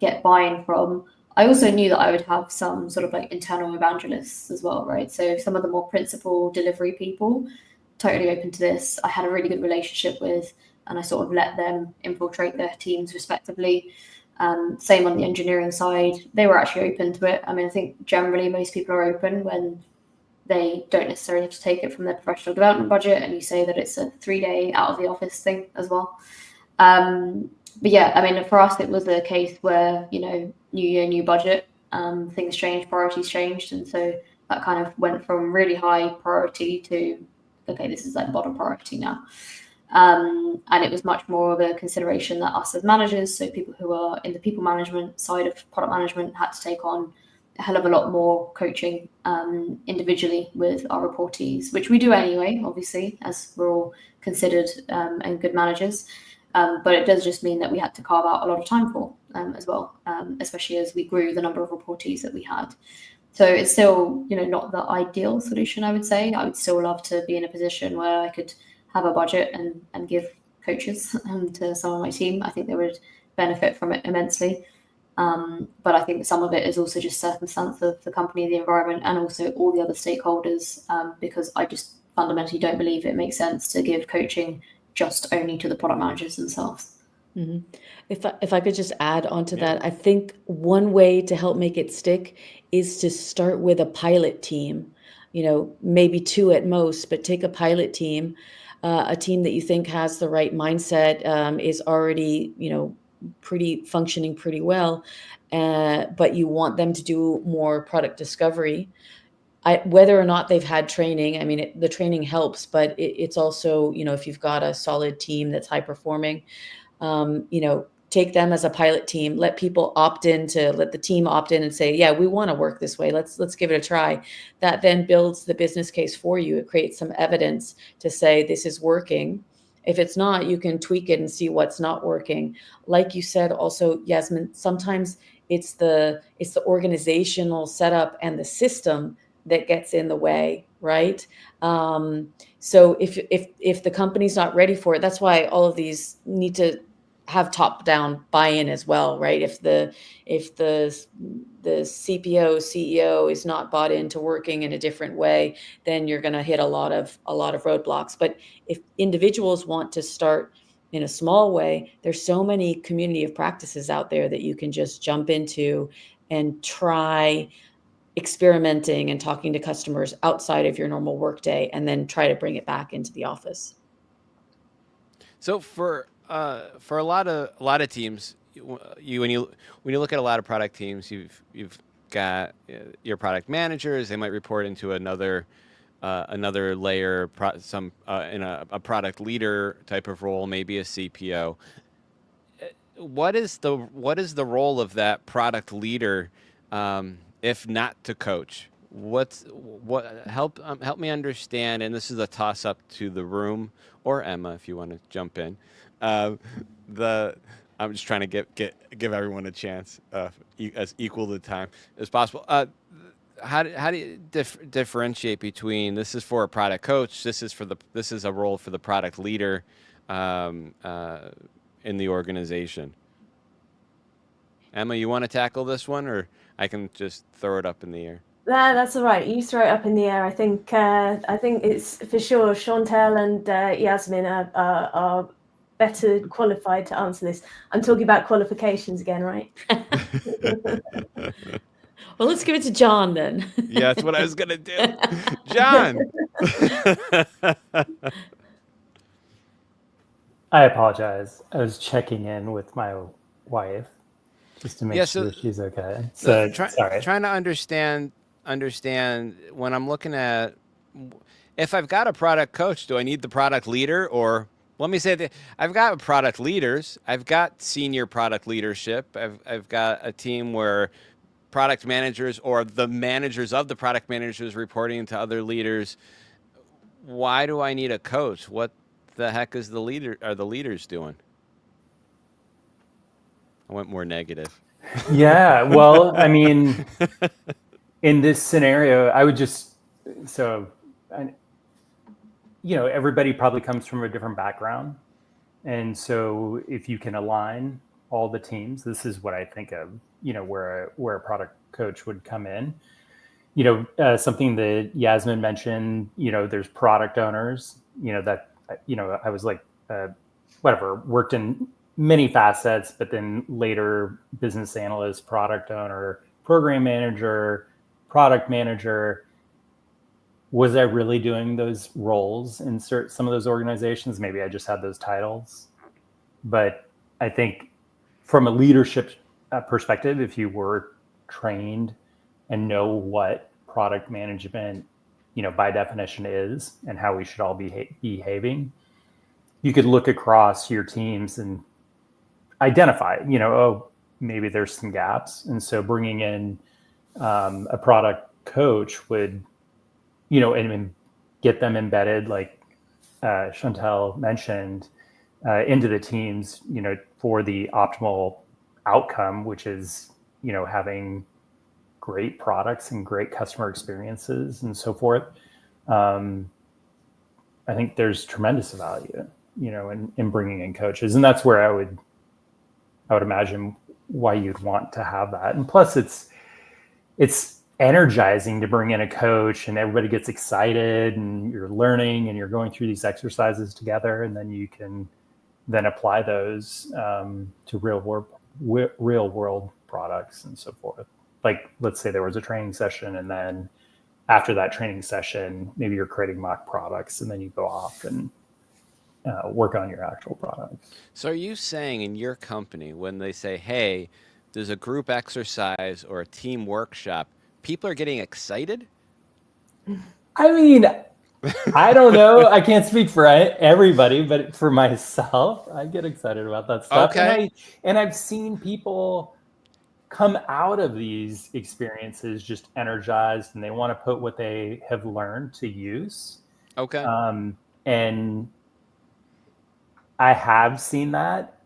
get buy-in from. I also knew that I would have some sort of like internal evangelists as well, right? So some of the more principal delivery people, totally open to this. I had a really good relationship with, and I sort of let them infiltrate their teams respectively. Same on the engineering side, they were actually open to it. I mean, I think generally most people are open when they don't necessarily have to take it from their professional development budget, and you say that it's a 3-day out of the office thing as well. But yeah, I mean, for us, it was a case where, new year, new budget, things changed, priorities changed. And so that kind of went from really high priority to, okay, this is like bottom priority now. And it was much more of a consideration that us as managers, so people who are in the people management side of product management, had to take on a hell of a lot more coaching individually with our reportees, which we do anyway, obviously, as we're all considered and good managers. But it does just mean that we had to carve out a lot of time for as well, especially as we grew the number of reportees that we had. So it's still, not the ideal solution, I would say. I would still love to be in a position where I could have a budget and give coaches to some of my team. I think they would benefit from it immensely. But I think some of it is also just circumstance of the company, the environment, and also all the other stakeholders, because I just fundamentally don't believe it makes sense to give coaching just only to the product managers themselves. Mm-hmm. If I could just add on to that, I think one way to help make it stick is to start with a pilot team, maybe 2 at most, but take a pilot team, a team that you think has the right mindset, is already, functioning pretty well, but you want them to do more product discovery. Whether or not they've had training, I mean, the training helps, but it's also, if you've got a solid team that's high performing, take them as a pilot team, let the team opt in and say, yeah, we want to work this way. Let's give it a try. That then builds the business case for you. It creates some evidence to say this is working. If it's not, you can tweak it and see what's not working. Like you said, also, Yasmin, sometimes it's the organizational setup and the system that gets in the way, right? So if the company's not ready for it, that's why all of these need to have top-down buy-in as well, right? If the CPO, CEO is not bought into working in a different way, then you're going to hit a lot of roadblocks. But if individuals want to start in a small way, there's so many community of practices out there that you can just jump into and try experimenting and talking to customers outside of your normal workday, and then try to bring it back into the office. So for a lot of teams, when you look at a lot of product teams, you've got your product managers. They might report into another layer, in a product leader type of role, maybe a CPO. What is the role of that product leader, if not to coach? Help me understand, and this is a toss up to the room, or Emma, if you want to jump in. I'm just trying to give everyone a chance, as equal the time as possible. How do you differentiate between this is for a product coach, this is a role for the product leader in the organization? Emma, you want to tackle this one, or I can just throw it up in the air? That's all right. You throw it up in the air. I think it's for sure Chantel and Yasmin are better qualified to answer this. I'm talking about qualifications again, right? Well, let's give it to John then. Yeah, that's what I was gonna do. John. I apologize. I was checking in with my wife just to make sure she's okay. So sorry. Trying to understand when I'm looking at, if I've got a product coach, do I need the product leader? Or let me say that I've got product leaders. I've got senior product leadership. I've got a team where product managers or the managers of the product managers reporting to other leaders. Why do I need a coach? What the heck is the leaders doing? I went more negative. Yeah, well, I mean, in this scenario, I would just, everybody probably comes from a different background. And so if you can align all the teams, this is what I think of, where a product coach would come in. Something that Yasmin mentioned, there's product owners, that, I was like, worked in many facets, but then later business analyst, product owner, program manager, product manager. Was I really doing those roles in some of those organizations? Maybe I just had those titles. But I think from a leadership perspective, if you were trained and know what product management, by definition is and how we should all be behaving, you could look across your teams and identify, maybe there's some gaps. And so bringing in a product coach would, and get them embedded, like Chantal mentioned, into the teams, for the optimal outcome, which is, having great products and great customer experiences and so forth. I think there's tremendous value, in bringing in coaches, and that's where I would imagine why you'd want to have that. And plus, it's energizing to bring in a coach, and everybody gets excited, and you're learning, and you're going through these exercises together, and then you can then apply those to real world products and so forth. Like, let's say there was a training session, and then after that training session, maybe you're creating mock products, and then you go off and work on your actual products. So are you saying in your company, when they say, hey, there's a group exercise or a team workshop, people are getting excited? I mean, I don't know. I can't speak for everybody, but for myself, I get excited about that stuff. Okay. And I've seen people come out of these experiences just energized, and they want to put what they have learned to use. Okay. And I have seen that,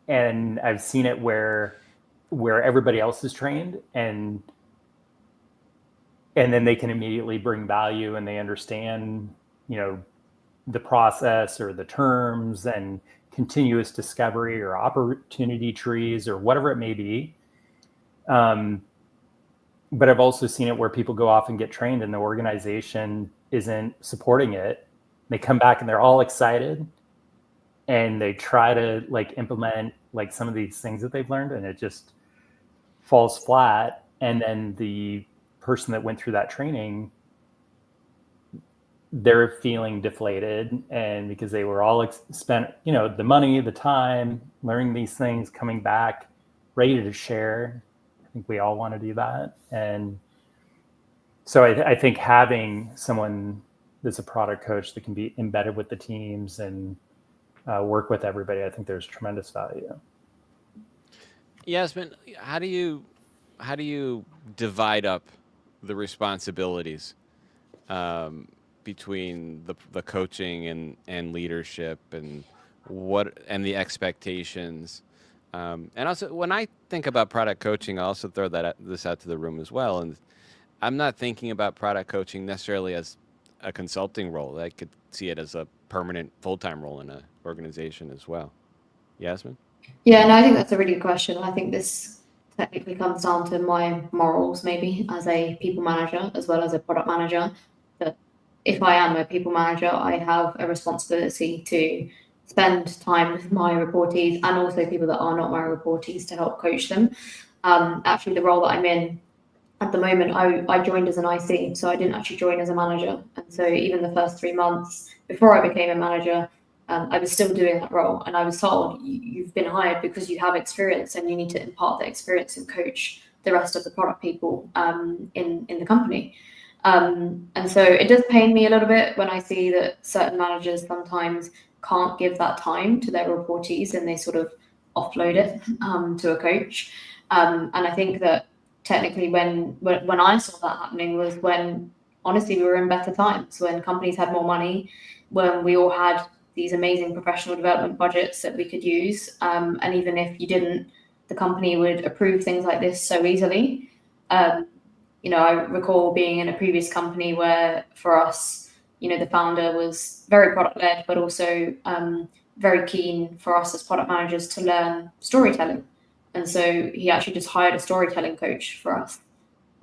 and I've seen it where everybody else is trained, and then they can immediately bring value, and they understand, the process or the terms and continuous discovery or opportunity trees or whatever it may be. But I've also seen it where people go off and get trained, and the organization isn't supporting it. They come back and they're all excited, and they try to implement some of these things that they've learned, and it just falls flat. And then the person that went through that training, they're feeling deflated, and because they were all spent, the money, the time, learning these things, coming back ready to share. I think we all want to do that. And so I think having someone that's a product coach that can be embedded with the teams and work with everybody, I think there's tremendous value. Yasmin, how do you divide up the responsibilities between the coaching and leadership and the expectations? And also, when I think about product coaching, I also throw this out to the room as well. And I'm not thinking about product coaching necessarily as a consulting role. I could see it as a permanent full-time role in an organization as well. Yasmin? Yeah, no, I think that's a really good question. I think this technically comes down to my morals, maybe, as a people manager as well as a product manager. But if I am a people manager, I have a responsibility to spend time with my reportees and also people that are not my reportees to help coach them. Actually, the role that I'm in at the moment, I joined as an IC, so I didn't actually join as a manager. And so even the first 3 months before I became a manager, I was still doing that role. And I was told, you've been hired because you have experience and you need to impart that experience and coach the rest of the product people in the company. And so it does pain me a little bit when I see that certain managers sometimes can't give that time to their reportees and they sort of offload it to a coach. And I think that technically when I saw that happening was when honestly we were in better times, when companies had more money, when we all had these amazing professional development budgets that we could use. And even if you didn't, the company would approve things like this so easily. I recall being in a previous company where for us, the founder was very product led, but also very keen for us as product managers to learn storytelling. And so he actually just hired a storytelling coach for us.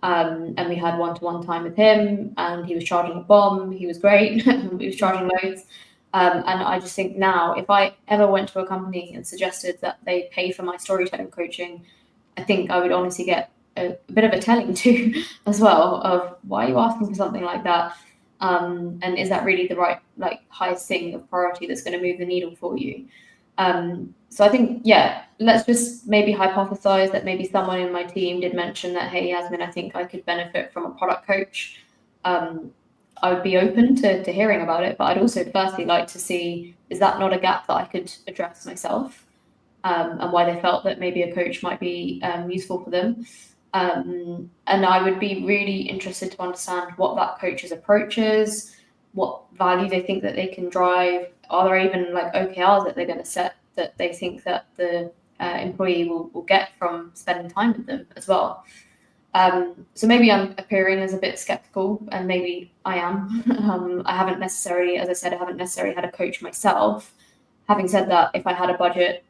And we had one-to-one time with him, and he was charging a bomb. He was great. He was charging loads. And I just think now, if I ever went to a company and suggested that they pay for my storytelling coaching, I think I would honestly get a bit of a telling to as well of why are you asking for something like that? And is that really the right, highest thing of priority that's going to move the needle for you? So I think, let's just maybe hypothesize that maybe someone in my team did mention that, hey, Yasmin, I think I could benefit from a product coach. I would be open to hearing about it, but I'd also firstly like to see, is that not a gap that I could address myself? And why they felt that maybe a coach might be useful for them. And I would be really interested to understand what that coach's approach is, what value they think that they can drive. Are there even OKRs that they're going to set that they think that the employee will get from spending time with them as well? So maybe I'm appearing as a bit skeptical, and maybe I am. I haven't necessarily, as I said, had a coach myself. Having said that, if I had a budget,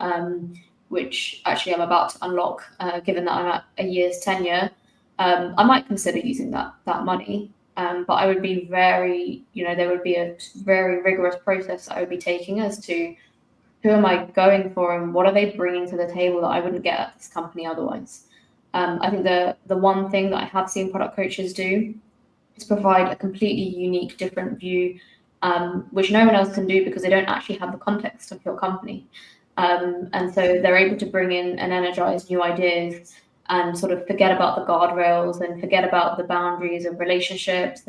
which actually I'm about to unlock, given that I'm at a year's tenure, I might consider using that money. But I would be there would be a very rigorous process I would be taking as to who am I going for and what are they bringing to the table that I wouldn't get at this company otherwise. I think the one thing that I have seen product coaches do is provide a completely unique, different view, which no one else can do because they don't actually have the context of your company. And so they're able to bring in and energize new ideas and sort of forget about the guardrails and forget about the boundaries of relationships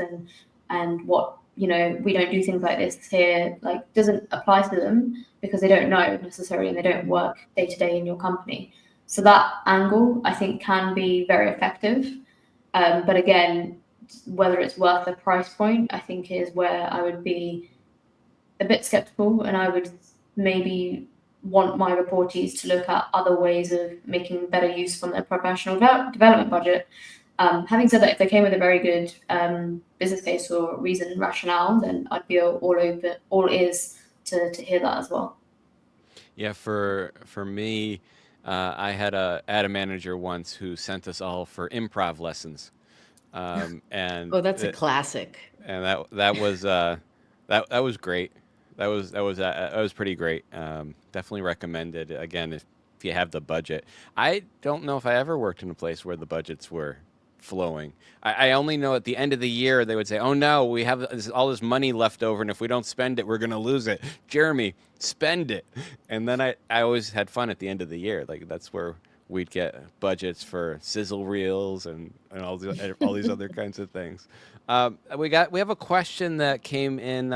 and what, we don't do things like this here, doesn't apply to them because they don't know necessarily and they don't work day to day in your company. So that angle, I think, can be very effective. But again, whether it's worth the price point, I think is where I would be a bit skeptical, and I would maybe want my reportees to look at other ways of making better use from their professional development budget. Having said that, if they came with a very good business case or reason, rationale, then I'd be all ears to hear that as well. Yeah, for me, I had a manager once who sent us all for improv lessons, and that's a classic. And that was that was great. That was pretty great. Definitely recommended. Again, if you have the budget. I don't know if I ever worked in a place where the budgets were flowing. I only know at the end of the year they would say, "Oh no, we have all this money left over, and if we don't spend it, we're going to lose it." Jeremy, spend it. And then I always had fun at the end of the year. That's where we'd get budgets for sizzle reels and all these other kinds of things. We have a question that came in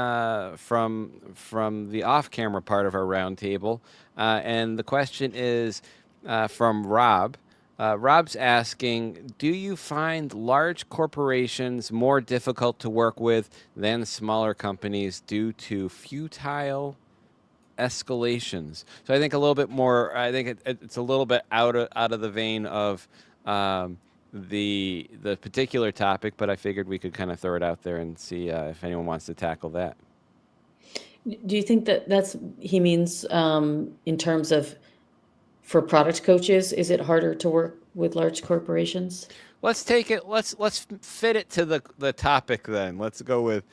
from the off-camera part of our roundtable, and the question is from Rob. Rob's asking, do you find large corporations more difficult to work with than smaller companies due to futile escalations? So I think a little bit more. I think it's a little bit out of the vein of the particular topic, but I figured we could kind of throw it out there and see if anyone wants to tackle that. Do you think that's he means in terms of for product coaches? Is it harder to work with large corporations? Let's take it. Let's fit it to the topic then. Let's go with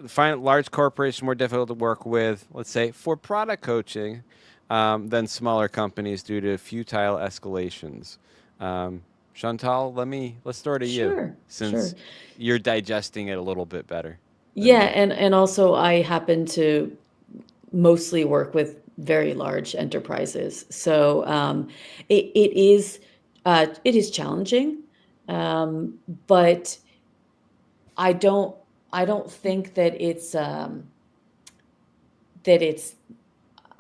find large corporations more difficult to work with, let's say, for product coaching than smaller companies due to futile escalations. Chantal, let's throw to you, Sure, since sure. you're digesting it a little bit better than Yeah, me. and also I happen to mostly work with very large enterprises. So it is challenging, but I don't think that it's.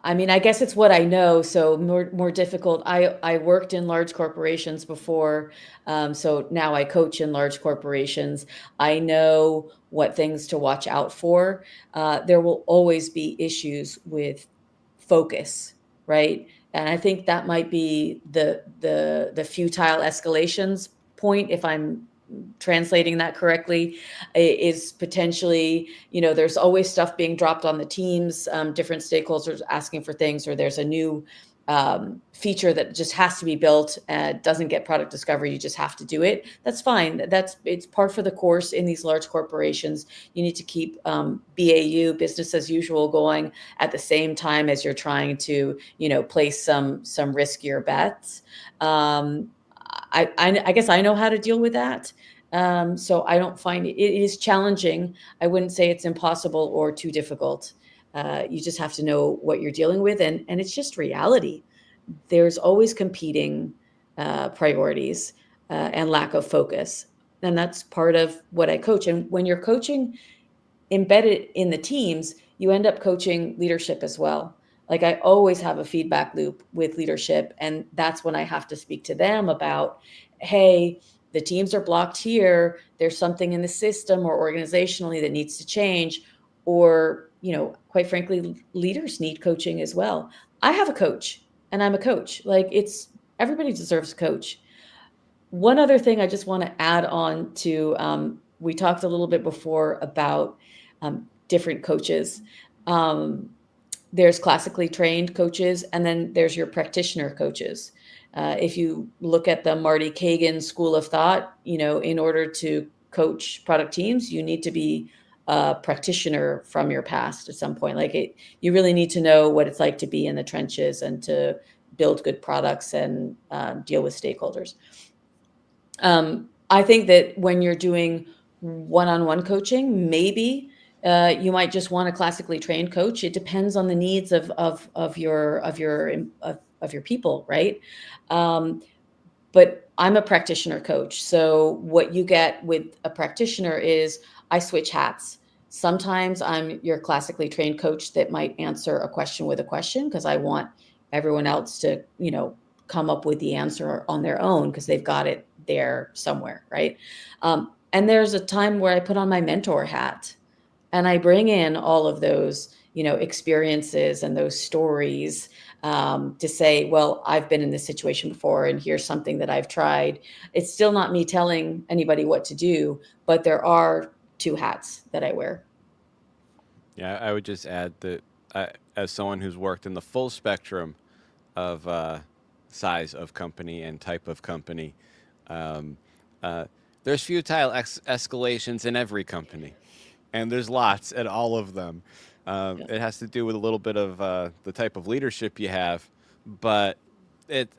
I mean, I guess it's what I know. So more difficult. I worked in large corporations before, so now I coach in large corporations. I know what things to watch out for. There will always be issues with focus, right? And I think that might be the futile escalations point, if I'm translating that correctly, is potentially, there's always stuff being dropped on the teams, different stakeholders asking for things, or there's a new feature that just has to be built and doesn't get product discovery. You just have to do it. That's fine. It's part for the course in these large corporations. You need to keep BAU, business as usual, going at the same time as you're trying to, place some riskier bets. I guess I know how to deal with that. So I don't find it is challenging. I wouldn't say it's impossible or too difficult. You just have to know what you're dealing with, and it's just reality. There's always competing priorities and lack of focus, and that's part of what I coach. And when you're coaching embedded in the teams, you end up coaching leadership as well. Like, I always have a feedback loop with leadership, and that's when I have to speak to them about, hey, the teams are blocked here. There's something in the system or organizationally that needs to change. Or, quite frankly, leaders need coaching as well. I have a coach and I'm a coach. Like, everybody deserves a coach. One other thing I just want to add on to, we talked a little bit before about different coaches. There's classically trained coaches, and then there's your practitioner coaches. If you look at the Marty Kagan school of thought, in order to coach product teams, you need to be a practitioner from your past at some point. You really need to know what it's like to be in the trenches and to build good products and deal with stakeholders. I think that when you're doing one-on-one coaching, maybe you might just want a classically trained coach. It depends on the needs of your people, right? But I'm a practitioner coach. So what you get with a practitioner is I switch hats. Sometimes I'm your classically trained coach that might answer a question with a question because I want everyone else to, come up with the answer on their own because they've got it there somewhere, right? And there's a time where I put on my mentor hat and I bring in all of those, experiences and those stories to say, well, I've been in this situation before, and here's something that I've tried. It's still not me telling anybody what to do, but there are two hats that I wear. Yeah, I would just add that as someone who's worked in the full spectrum of size of company and type of company, there's futile escalations in every company, and there's lots at all of them. It has to do with a little bit of the type of leadership you have, but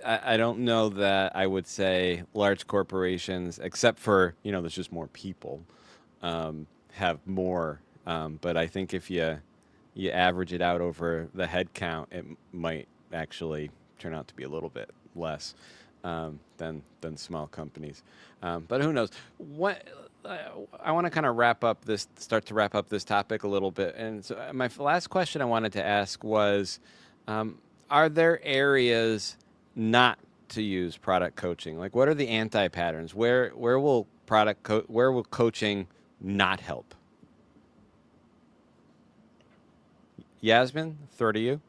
I don't know that I would say large corporations, except for, there's just more people, have more. But I think if you average it out over the head count, it might actually turn out to be a little bit less than small companies. But who knows? I want to kind of start to wrap up this topic a little bit. And so my last question I wanted to ask was, are there areas not to use product coaching? Like, what are the anti-patterns? Where will coaching not help? Yasmin, throw to you.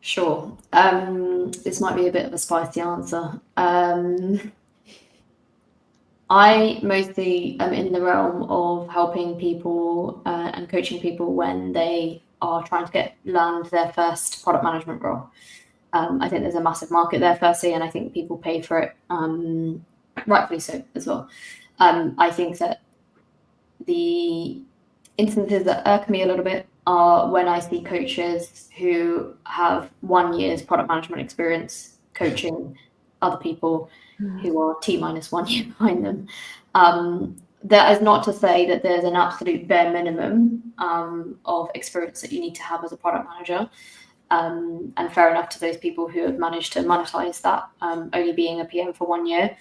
Sure. This might be a bit of a spicy answer. I mostly am in the realm of helping people and coaching people when they are trying to land their first product management role. I think there's a massive market there, firstly, and I think people pay for it, rightfully so as well. I think that the instances that irk me a little bit are when I see coaches who have 1 year's product management experience coaching other people who are T-1 year behind them. That is not to say that there's an absolute bare minimum of experience that you need to have as a product manager. And fair enough to those people who have managed to monetize that, only being a PM for 1 year.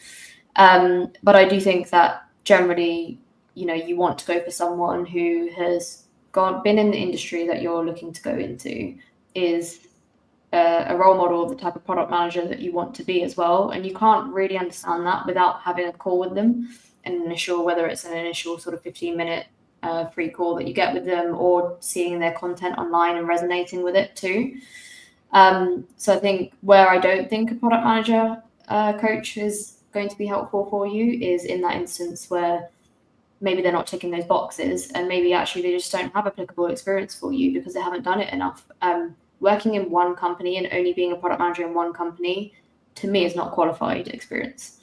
But I do think that generally, you want to go for someone who has been in the industry that you're looking to go into, is a role model of the type of product manager that you want to be as well. And you can't really understand that without having a call with them, whether it's an initial sort of 15-minute free call that you get with them, or seeing their content online and resonating with it too. So I think where I don't think a product manager coach is going to be helpful for you is in that instance where maybe they're not ticking those boxes, and maybe actually they just don't have applicable experience for you because they haven't done it enough. Working in one company and only being a product manager in one company, to me, is not qualified experience.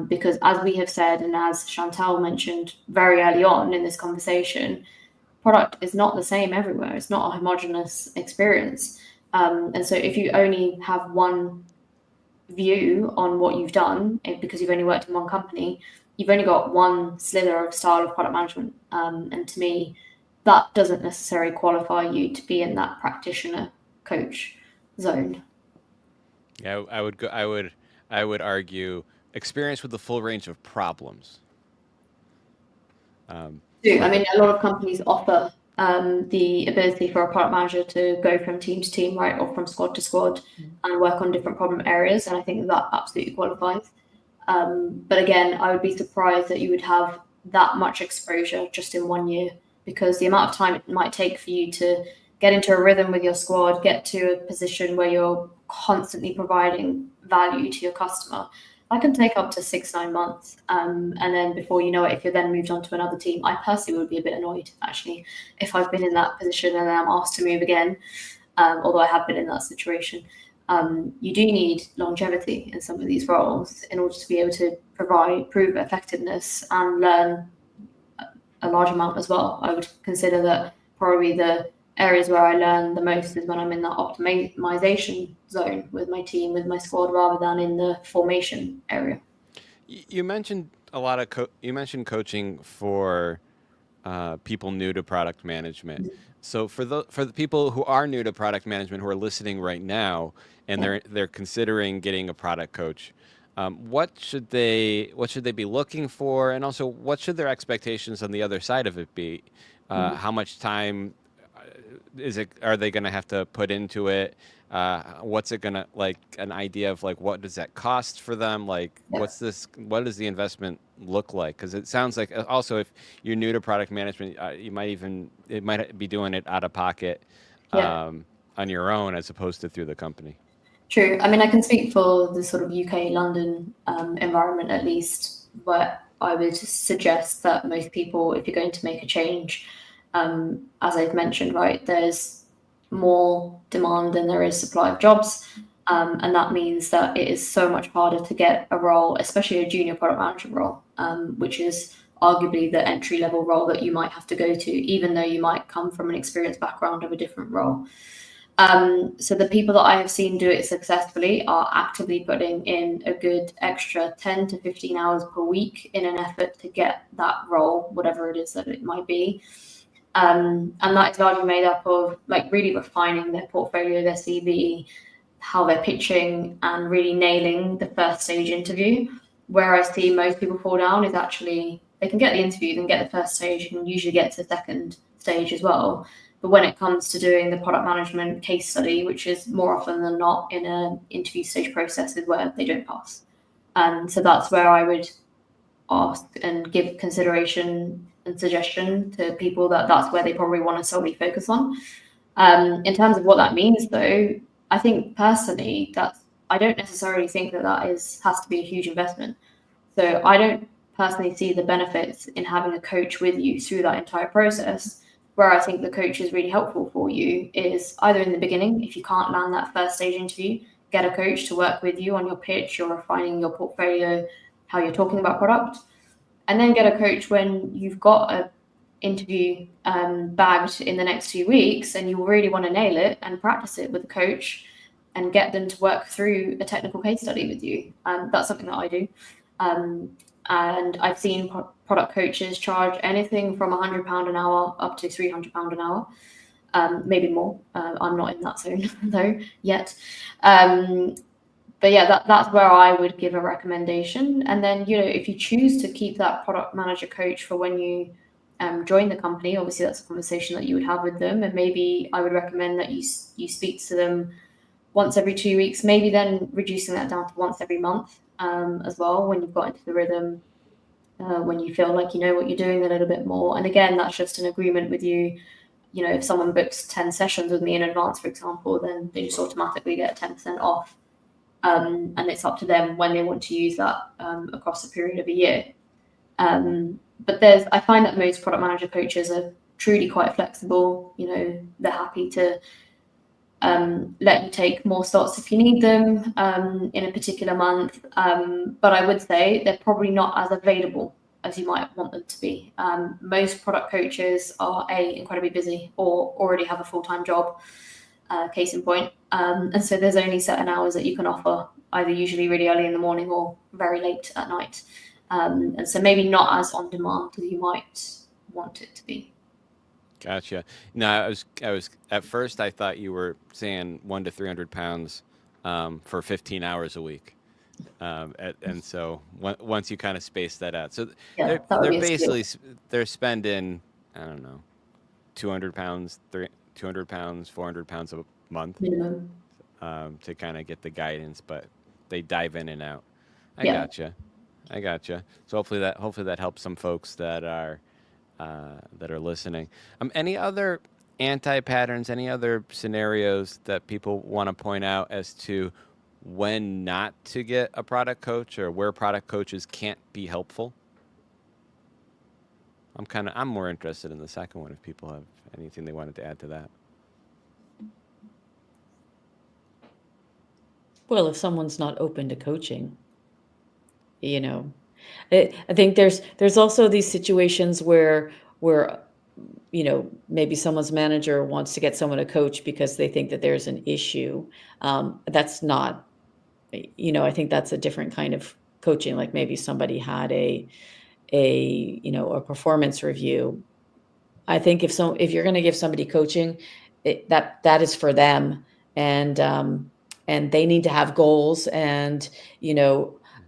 Because as we have said, and as Chantal mentioned very early on in this conversation, product is not the same everywhere. It's not a homogenous experience. And so if you only have one view on what you've done, because you've only worked in one company, you've only got one slither of style of product management. And to me, that doesn't necessarily qualify you to be in that practitioner coach zone. Yeah, I would argue experience with the full range of problems. I mean, a lot of companies offer the ability for a product manager to go from team to team, right, or from squad to squad, and work on different problem areas. And I think that absolutely qualifies. But again, I would be surprised that you would have that much exposure just in 1 year, because the amount of time it might take for you to get into a rhythm with your squad, get to a position where you're constantly providing value to your customer, that can take up to 6-9 months. And then before you know it, if you're then moved on to another team, I personally would be a bit annoyed, actually, if I've been in that position and then I'm asked to move again, although I have been in that situation. You do need longevity in some of these roles in order to be able to prove effectiveness and learn a large amount as well. I would consider that probably the areas where I learn the most is when I'm in that optimization zone with my team, with my squad, rather than in the formation area. You mentioned a lot of you mentioned coaching for people new to product management. So for the people who are new to product management, who are listening right now, and they're considering getting a product coach, what should they be looking for, and also what should their expectations on the other side of it be? How much time are they going to have to put into it? What's it going to, like, an idea of like, what does that cost for them? Like, what does the investment look like? Because it sounds like also, if you're new to product management, it might be doing it out of pocket on your own, as opposed to through the company. True. I mean, I can speak for the sort of UK London environment, at least, where I would suggest that most people, if you're going to make a change, as I've mentioned, right, there's more demand than there is supply of jobs. And that means that it is so much harder to get a role, especially a junior product management role, which is arguably the entry level role that you might have to go to, even though you might come from an experienced background of a different role. So the people that I have seen do it successfully are actively putting in a good extra 10 to 15 hours per week in an effort to get that role, whatever it is that it might be. And that is largely made up of like really refining their portfolio, their CV, how they're pitching, and really nailing the first stage interview. Where I see most people fall down is actually they can get the interview, then get the first stage, and usually get to the second stage as well. But when it comes to doing the product management case study, which is more often than not in an interview stage process, is where they don't pass. So that's where I would ask and give consideration and suggestion to people that's where they probably want to solely focus on. In terms of what that means, though, I think personally I don't necessarily think that has to be a huge investment. So I don't personally see the benefits in having a coach with you through that entire process. Where I think the coach is really helpful for you is either in the beginning, if you can't land that first stage interview, get a coach to work with you on your pitch, you're refining your portfolio, how you're talking about product, and then get a coach when you've got interview bagged in the next 2 weeks and you really want to nail it and practice it with a coach and get them to work through a technical case study with you. That's something that I do. And I've seen product coaches charge anything from £100 an hour up to £300 an hour, maybe more. I'm not in that zone though yet. But yeah, that's where I would give a recommendation. And then, if you choose to keep that product manager coach for when you join the company, obviously that's a conversation that you would have with them. And maybe I would recommend that you speak to them once every 2 weeks, maybe then reducing that down to once every month as well, when you've got into the rhythm, when you feel like you know what you're doing a little bit more. And again, that's just an agreement with you. If someone books 10 sessions with me in advance, for example, then they just automatically get 10% off. And it's up to them when they want to use that across a period of a year. But I find that most product manager coaches are truly quite flexible. They're happy to let you take more slots if you need them in a particular month. But I would say they're probably not as available as you might want them to be. Most product coaches are incredibly busy or already have a full-time job, case in point. And so there's only certain hours that you can offer, either usually really early in the morning or very late at night. And so maybe not as on demand as you might want it to be. Gotcha. No, I was at first I thought you were saying 100 to 300 pounds for 15 hours a week. And so once you kind of space that out, so Yeah, they're basically, they're spending, I don't know, 200 pounds, 200 pounds, 400 pounds a month minimum to kind of get the guidance, but they dive in and out. I gotcha. So hopefully that helps some folks that are listening. Any other anti-patterns, any other scenarios that people want to point out as to when not to get a product coach or where product coaches can't be helpful? I'm more interested in the second one if people have anything they wanted to add to that. Well, if someone's not open to coaching, I think there's also these situations where maybe someone's manager wants to get someone to coach because they think that there's an issue. That's not, I think that's a different kind of coaching. Like maybe somebody had a performance review. I think if you're going to give somebody coaching, that is for them, and they need to have goals, and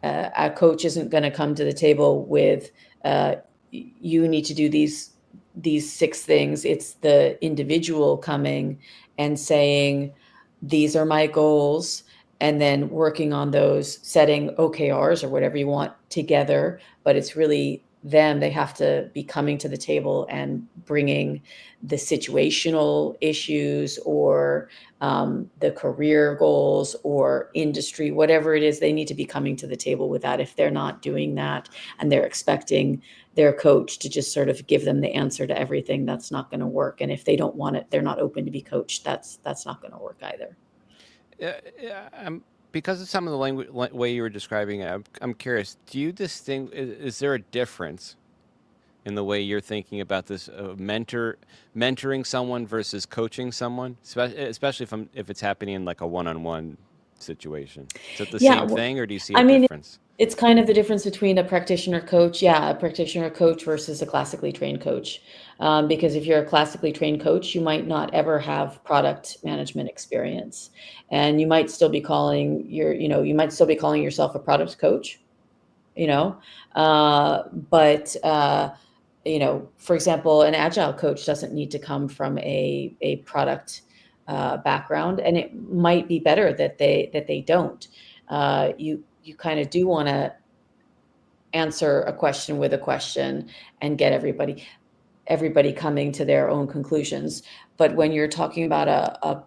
a coach isn't going to come to the table with you need to do these 6 things. It's the individual coming and saying, these are my goals, and then working on those, setting OKRs or whatever you want together. But it's really them. They have to be coming to the table and bringing the situational issues or the career goals or industry, whatever it is, they need to be coming to the table with that. If they're not doing that and they're expecting their coach to just sort of give them the answer to everything, that's not going to work. And if they don't want it, they're not open to be coached, that's not going to work either. Because of some of the way you were describing it, I'm curious, do you is there a difference in the way you're thinking about this mentoring someone versus coaching someone, especially if it's happening in like a one-on-one situation? Is it the same thing, or do you see a difference? It's kind of the difference between a practitioner coach, a practitioner coach versus a classically trained coach. Because if you're a classically trained coach, you might not ever have product management experience, and you might still be calling yourself a product coach, but for example, an agile coach doesn't need to come from a product background, and it might be better that they don't. You kind of do want to answer a question with a question and get everybody coming to their own conclusions. But when you're talking about a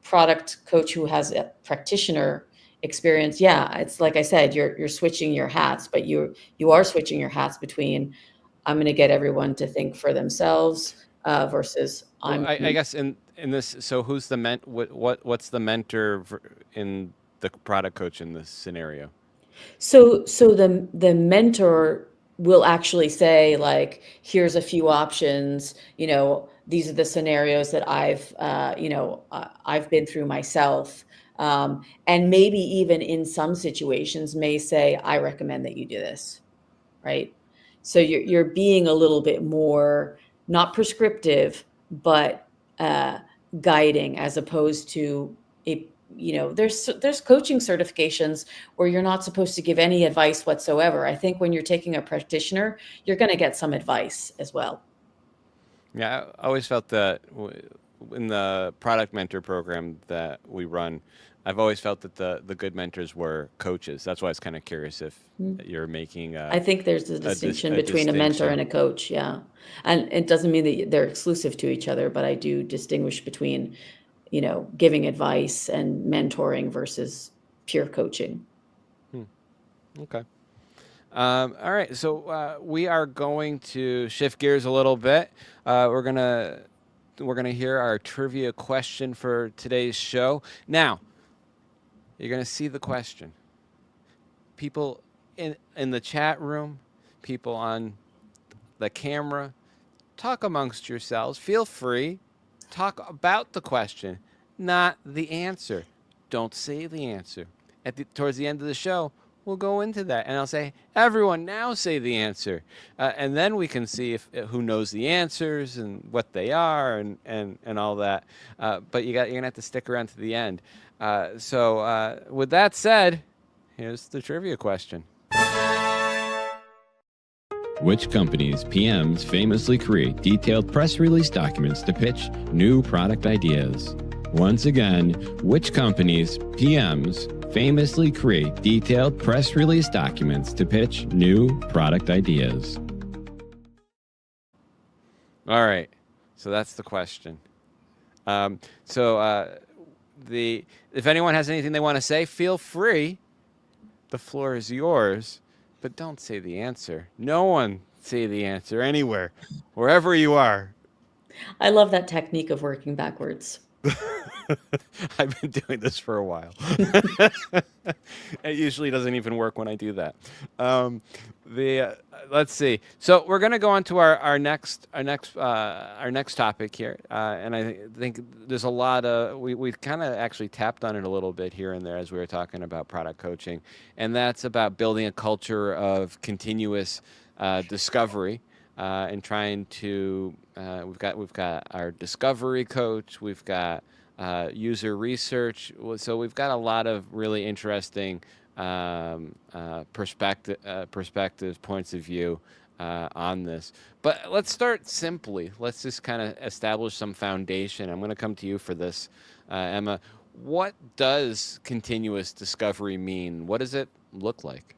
product coach who has a practitioner experience, it's like I said, you're switching your hats, but you are switching your hats between I'm going to get everyone to think for themselves versus I guess in this. So who's the what's the mentor in the product coach in this scenario? So the mentor we'll actually say, like, here's a few options, these are the scenarios that I've been through myself. And maybe even in some situations may say, I recommend that you do this, right? So you're being a little bit more, not prescriptive, but guiding, as opposed to there's coaching certifications where you're not supposed to give any advice whatsoever. I think when you're taking a practitioner, you're going to get some advice as well. Yeah, I always felt that in the product mentor program that we run, I've always felt that the good mentors were coaches. That's why I was kind of curious if you're making I think there's a distinction between a mentor and a coach, yeah. And it doesn't mean that they're exclusive to each other, but I do distinguish between, giving advice and mentoring versus pure coaching. Okay. All right. So we are going to shift gears a little bit. We're gonna hear our trivia question for today's show. Now, you're gonna see the question. People in the chat room, people on the camera, talk amongst yourselves. Feel free. Talk about the question, not the answer. Don't say the answer. Towards the end of the show, we'll go into that, and I'll say, everyone now say the answer. And then we can see who knows the answers and what they are and all that. But you're going to have to stick around to the end. So with that said, here's the trivia question. Which companies' PMs famously create detailed press release documents to pitch new product ideas? Once again, which companies' PMs famously create detailed press release documents to pitch new product ideas? All right, so that's the question. If anyone has anything they want to say, feel free. The floor is yours, but don't say the answer. No one say the answer anywhere, wherever you are. I love that technique of working backwards. I've been doing this for a while. It usually doesn't even work when I do that. Let's see. So we're going to go on to our next topic here, and I think there's a lot of we've kind of actually tapped on it a little bit here and there as we were talking about product coaching, and that's about building a culture of continuous discovery. And trying to, we've got our discovery coach, we've got user research. So we've got a lot of really interesting perspectives, points of view on this. But let's start simply. Let's just kind of establish some foundation. I'm going to come to you for this, Emma. What does continuous discovery mean? What does it look like?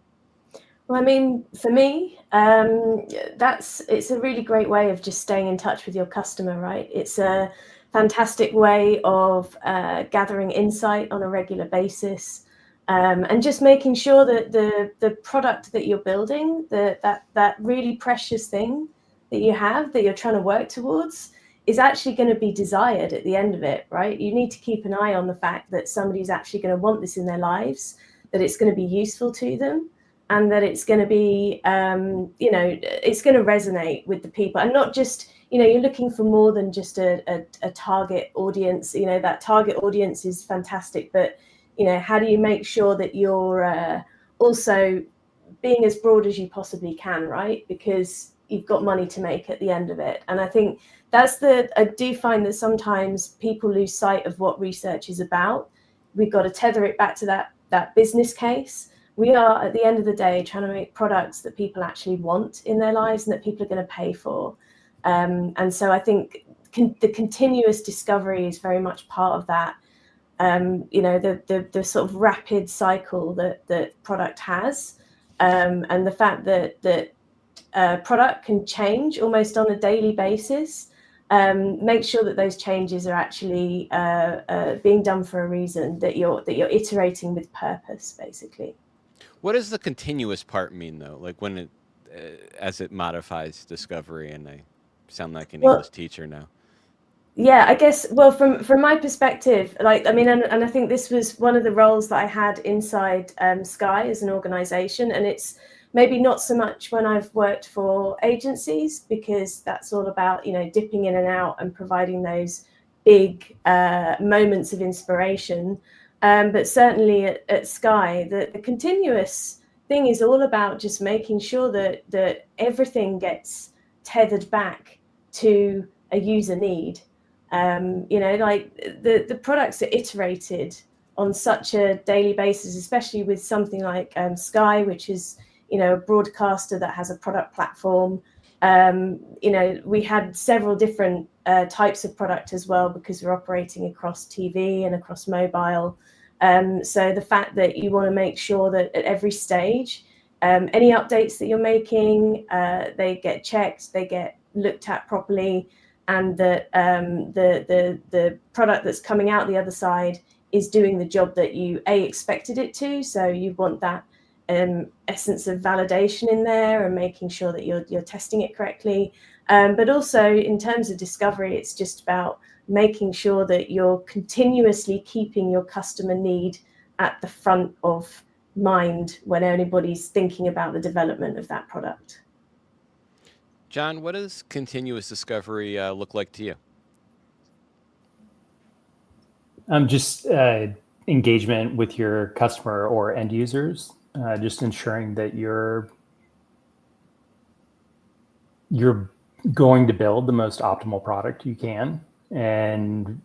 Well, I mean, for me, it's a really great way of just staying in touch with your customer, right? It's a fantastic way of gathering insight on a regular basis, and just making sure that the product that you're building, that really precious thing that you have, that you're trying to work towards, is actually going to be desired at the end of it, right? You need to keep an eye on the fact that somebody's actually going to want this in their lives, that it's going to be useful to them, and that it's going to be, it's going to resonate with the people, and not just, you're looking for more than just a target audience. That target audience is fantastic, but, how do you make sure that you're also being as broad as you possibly can, right? Because you've got money to make at the end of it. And I think I do find that sometimes people lose sight of what research is about. We've got to tether it back to that business case. We are, at the end of the day, trying to make products that people actually want in their lives and that people are going to pay for. And so I think the continuous discovery is very much part of that. The sort of rapid cycle that product has, and the fact that product can change almost on a daily basis. Make sure that those changes are actually being done for a reason, that you're iterating with purpose, basically. What does the continuous part mean, though? Like when it, as it modifies discovery, and I sound like an English teacher now. Yeah, I guess, well, from my perspective, and I think this was one of the roles that I had inside Sky as an organization, and it's Maybe not so much when I've worked for agencies, because that's all about, dipping in and out and providing those big moments of inspiration. But certainly at Sky, the continuous thing is all about just making sure that everything gets tethered back to a user need. Like the products are iterated on such a daily basis, especially with something like Sky, which is, a broadcaster that has a product platform. We had several different types of product as well, because we're operating across TV and across mobile. So the fact that you want to make sure that at every stage, any updates that you're making, they get checked, they get looked at properly, and that the product that's coming out the other side is doing the job that you expected it to. So you want that essence of validation in there and making sure that you're testing it correctly. But also in terms of discovery, it's just about making sure that you're continuously keeping your customer need at the front of mind when anybody's thinking about the development of that product. John, what does continuous discovery look like to you? Just engagement with your customer or end users, just ensuring that you're going to build the most optimal product you can. And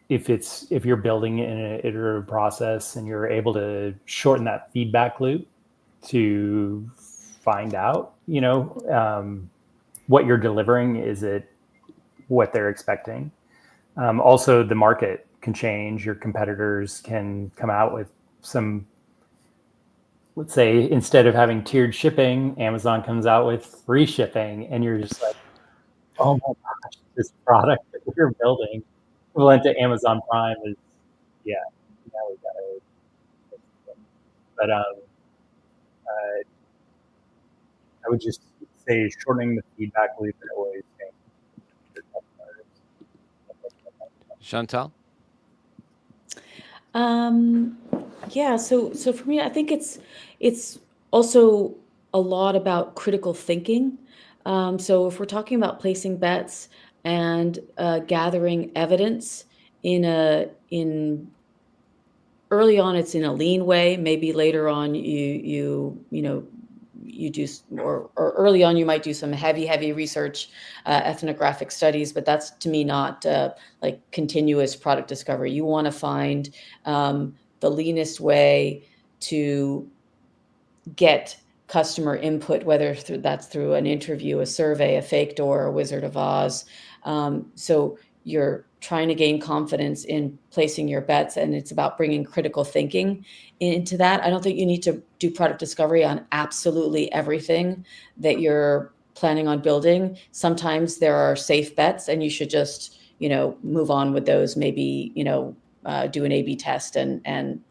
if you're building in an iterative process and you're able to shorten that feedback loop to find out, what you're delivering, is it what they're expecting? Also, the market can change. Your competitors can come out with some, let's say, instead of having tiered shipping, Amazon comes out with free shipping, and you're just like, oh my gosh, this product that we're building equivalent to Amazon Prime is, now we gotta. But I would just say shortening the feedback loop and always saying your customers. Chantal? Yeah, so for me, I think it's also a lot about critical thinking. So if we're talking about placing bets and gathering evidence in early on, it's in a lean way. Maybe later on, you do, or early on, you might do some heavy research, ethnographic studies, but that's to me not like continuous product discovery. You want to find the leanest way to get customer input, whether that's through an interview, a survey, a fake door, a Wizard of Oz. So you're trying to gain confidence in placing your bets, and it's about bringing critical thinking into that. I don't think you need to do product discovery on absolutely everything that you're planning on building. Sometimes there are safe bets, and you should just, move on with those. Maybe, do an A/B test and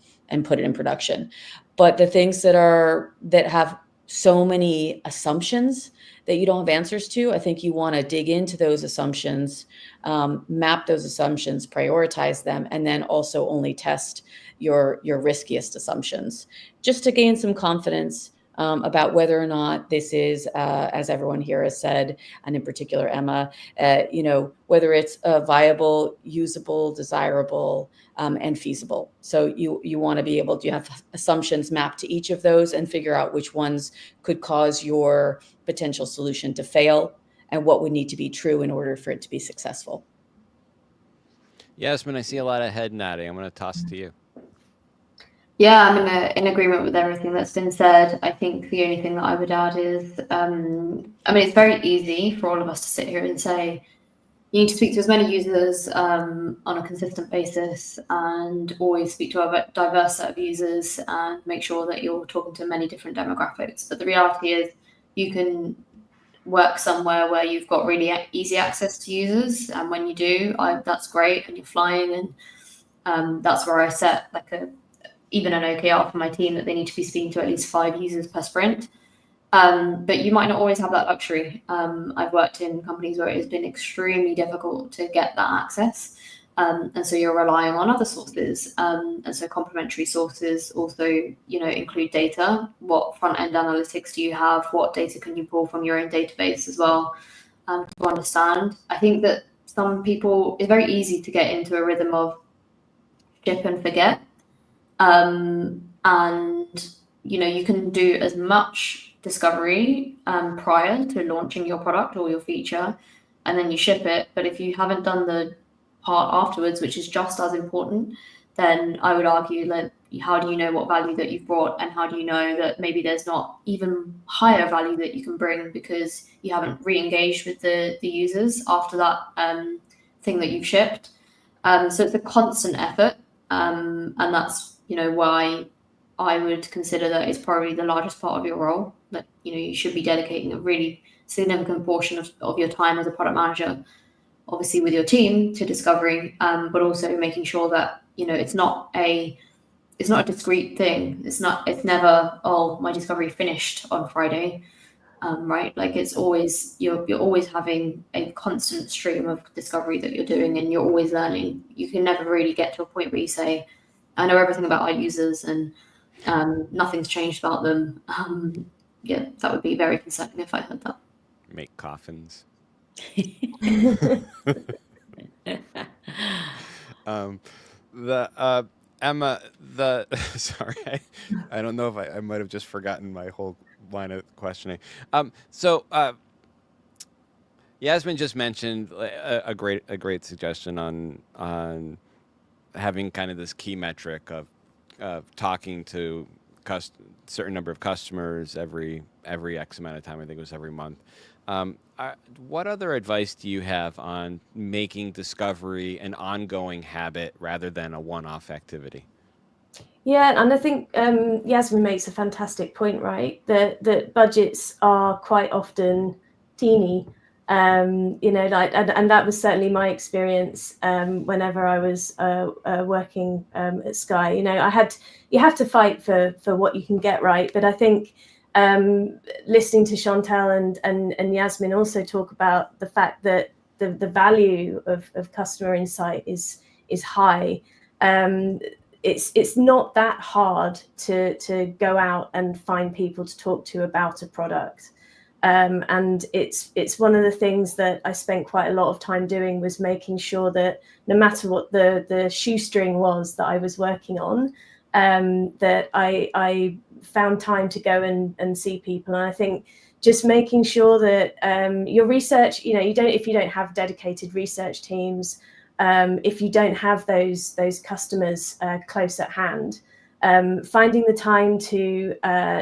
put it in production. But the things that have so many assumptions that you don't have answers to, I think you want to dig into those assumptions, map those assumptions, prioritize them, and then also only test your riskiest assumptions, just to gain some confidence about whether or not this is, as everyone here has said, and in particular Emma, whether it's viable, usable, desirable, and feasible. So you want to be able to have assumptions mapped to each of those and figure out which ones could cause your potential solution to fail and what would need to be true in order for it to be successful. Yasmin, I see a lot of head nodding. I'm going to toss it to you. Yeah, I'm in agreement with everything that's been said. I think the only thing that I would add is, it's very easy for all of us to sit here and say, you need to speak to as many users on a consistent basis and always speak to a diverse set of users and make sure that you're talking to many different demographics. But the reality is you can work somewhere where you've got really easy access to users. And when you do, that's great, and you're flying. And that's where I set even an OKR for my team that they need to be speaking to at least 5 users per sprint. But you might not always have that luxury. I've worked in companies where it has been extremely difficult to get that access. And so you're relying on other sources. And so complementary sources also, include data. What front-end analytics do you have? What data can you pull from your own database as well, to understand? I think that some people, it's very easy to get into a rhythm of ship and forget. And you can do as much discovery prior to launching your product or your feature, and then you ship it. But if you haven't done the part afterwards, which is just as important, then I would argue that how do you know what value that you've brought, and how do you know that maybe there's not even higher value that you can bring because you haven't re-engaged with the users after that thing that you've shipped. So it's a constant effort, and that's why I would consider that it's probably the largest part of your role, that you should be dedicating a really significant portion of your time as a product manager, obviously with your team, to discovery, but also making sure that it's not a discrete thing. It's never, oh, my discovery finished on Friday, right? Like it's always, you're always having a constant stream of discovery that you're doing, and you're always learning. You can never really get to a point where you say, I know everything about our users and nothing's changed about them. Yeah, that would be very concerning if I heard that. Make coffins. Emma, sorry, I don't know if I might have just forgotten my whole line of questioning. Yasmin just mentioned a great suggestion on having kind of this key metric of talking to certain number of customers every X amount of time. I think it was every month. What other advice do you have on making discovery an ongoing habit rather than a one-off activity? Yeah, and I think Yasmin makes a fantastic point, right? That budgets are quite often teeny. And that was certainly my experience whenever I was working at Sky. You have to fight for what you can get, right? But I think listening to Chantal and Yasmin also talk about the fact that the value of customer insight is high. It's not that hard to go out and find people to talk to about a product. And it's one of the things that I spent quite a lot of time doing, was making sure that no matter what the shoestring was that I was working on, that I found time to go and see people. And I think just making sure that your research, if you don't have dedicated research teams, if you don't have those customers close at hand, finding the time to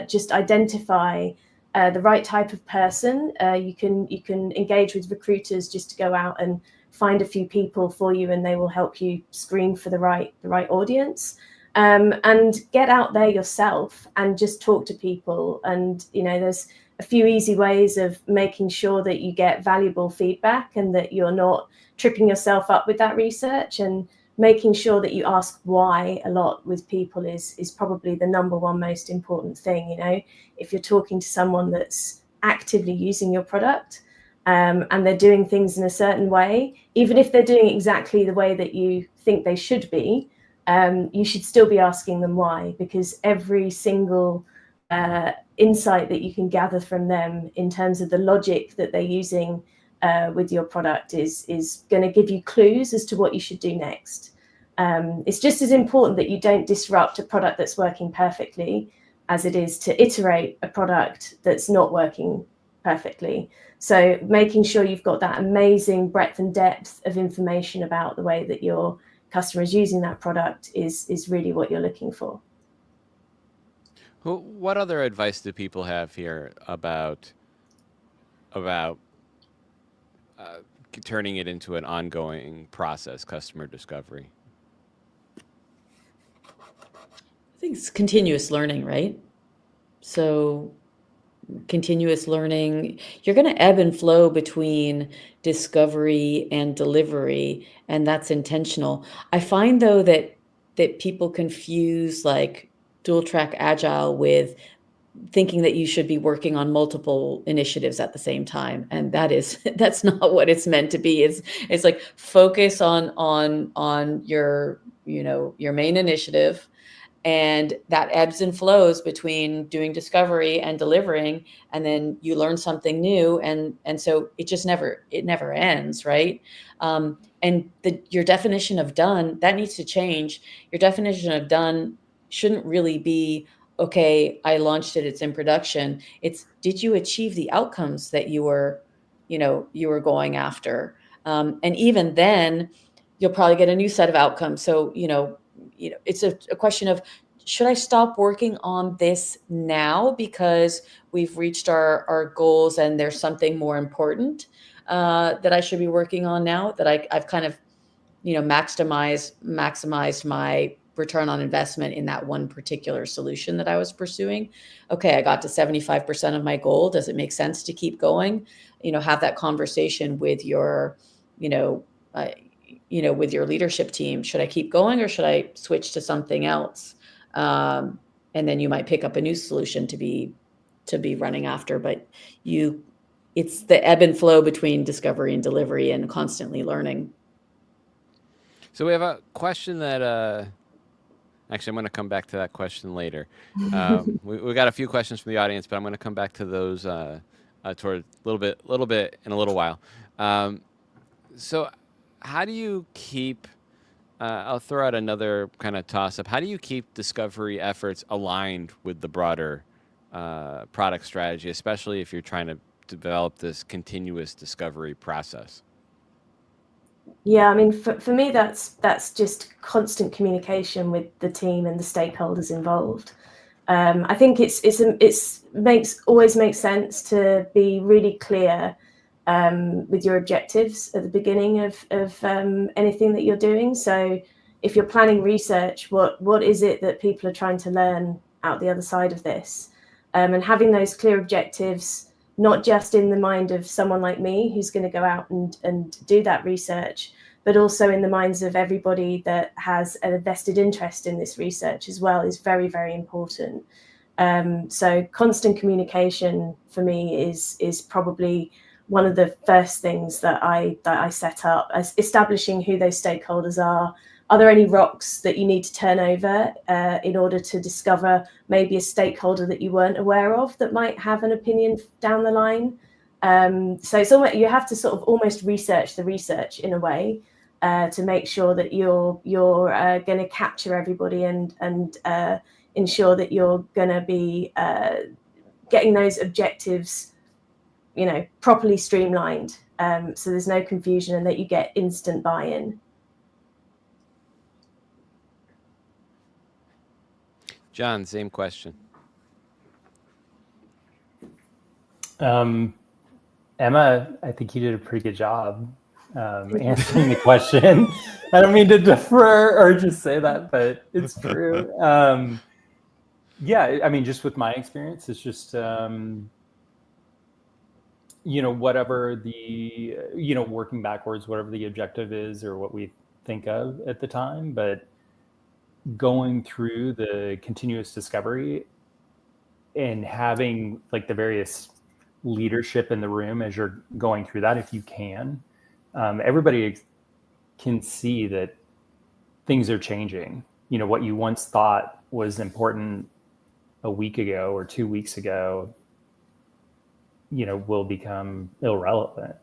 just identify the right type of person. You can engage with recruiters just to go out and find a few people for you, and they will help you screen for the right audience. And get out there yourself and just talk to people. And there's a few easy ways of making sure that you get valuable feedback and that you're not tripping yourself up with that research, and making sure that you ask why a lot with people is probably the number one most important thing. If you're talking to someone that's actively using your product and they're doing things in a certain way, even if they're doing exactly the way that you think they should be, you should still be asking them why, because every single insight that you can gather from them in terms of the logic that they're using with your product is going to give you clues as to what you should do next. It's just as important that you don't disrupt a product that's working perfectly as it is to iterate a product that's not working perfectly. So making sure you've got that amazing breadth and depth of information about the way that your customer is using that product is really what you're looking for. What other advice do people have here about turning it into an ongoing process, customer discovery? I think it's continuous learning, right? So continuous learning, you're going to ebb and flow between discovery and delivery, and that's intentional. I find though that people confuse like dual track agile with thinking that you should be working on multiple initiatives at the same time, and that's not what it's meant to be. It's like focus on your your main initiative, and that ebbs and flows between doing discovery and delivering, and then you learn something new, and so it never ends, right? And your definition of done, that needs to change. Your definition of done shouldn't really be, okay, I launched it, it's in production. It's, did you achieve the outcomes that you were going after? And even then, you'll probably get a new set of outcomes. So it's a question of, should I stop working on this now because we've reached our goals and there's something more important that I should be working on now, that I've kind of maximized my return on investment in that one particular solution that I was pursuing. Okay, I got to 75% of my goal. Does it make sense to keep going? Have that conversation with your with your leadership team. Should I keep going, or should I switch to something else? And then you might pick up a new solution to be running after. But it's the ebb and flow between discovery and delivery and constantly learning. So we have a question that actually, I'm going to come back to that question later. We got a few questions from the audience, but I'm going to come back to those toward a little bit in a little while. So how do you keep, I'll throw out another kind of toss-up. How do you keep discovery efforts aligned with the broader product strategy, especially if you're trying to develop this continuous discovery process? Yeah, I mean, for me, that's just constant communication with the team and the stakeholders involved. I think it always makes sense to be really clear with your objectives at the beginning of anything that you're doing. So if you're planning research, what is it that people are trying to learn out the other side of this? And having those clear objectives, not just in the mind of someone like me who's going to go out and do that research, but also in the minds of everybody that has a vested interest in this research as well, is very, very important. So constant communication for me is probably one of the first things that I set up, as establishing who those stakeholders are. Are there any rocks that you need to turn over in order to discover maybe a stakeholder that you weren't aware of that might have an opinion down the line? So it's almost, you have to sort of almost research the research in a way to make sure that you're going to capture everybody and ensure that you're going to be getting those objectives, properly streamlined, so there's no confusion and that you get instant buy-in. John, same question. Emma, I think you did a pretty good job answering the question. I don't mean to defer or just say that, but it's true. Yeah, I mean, just with my experience, it's just, whatever the, working backwards, whatever the objective is or what we think of at the time, but going through the continuous discovery and having like the various leadership in the room as you're going through that, if you can, everybody can see that things are changing. What you once thought was important a week ago or 2 weeks ago, will become irrelevant,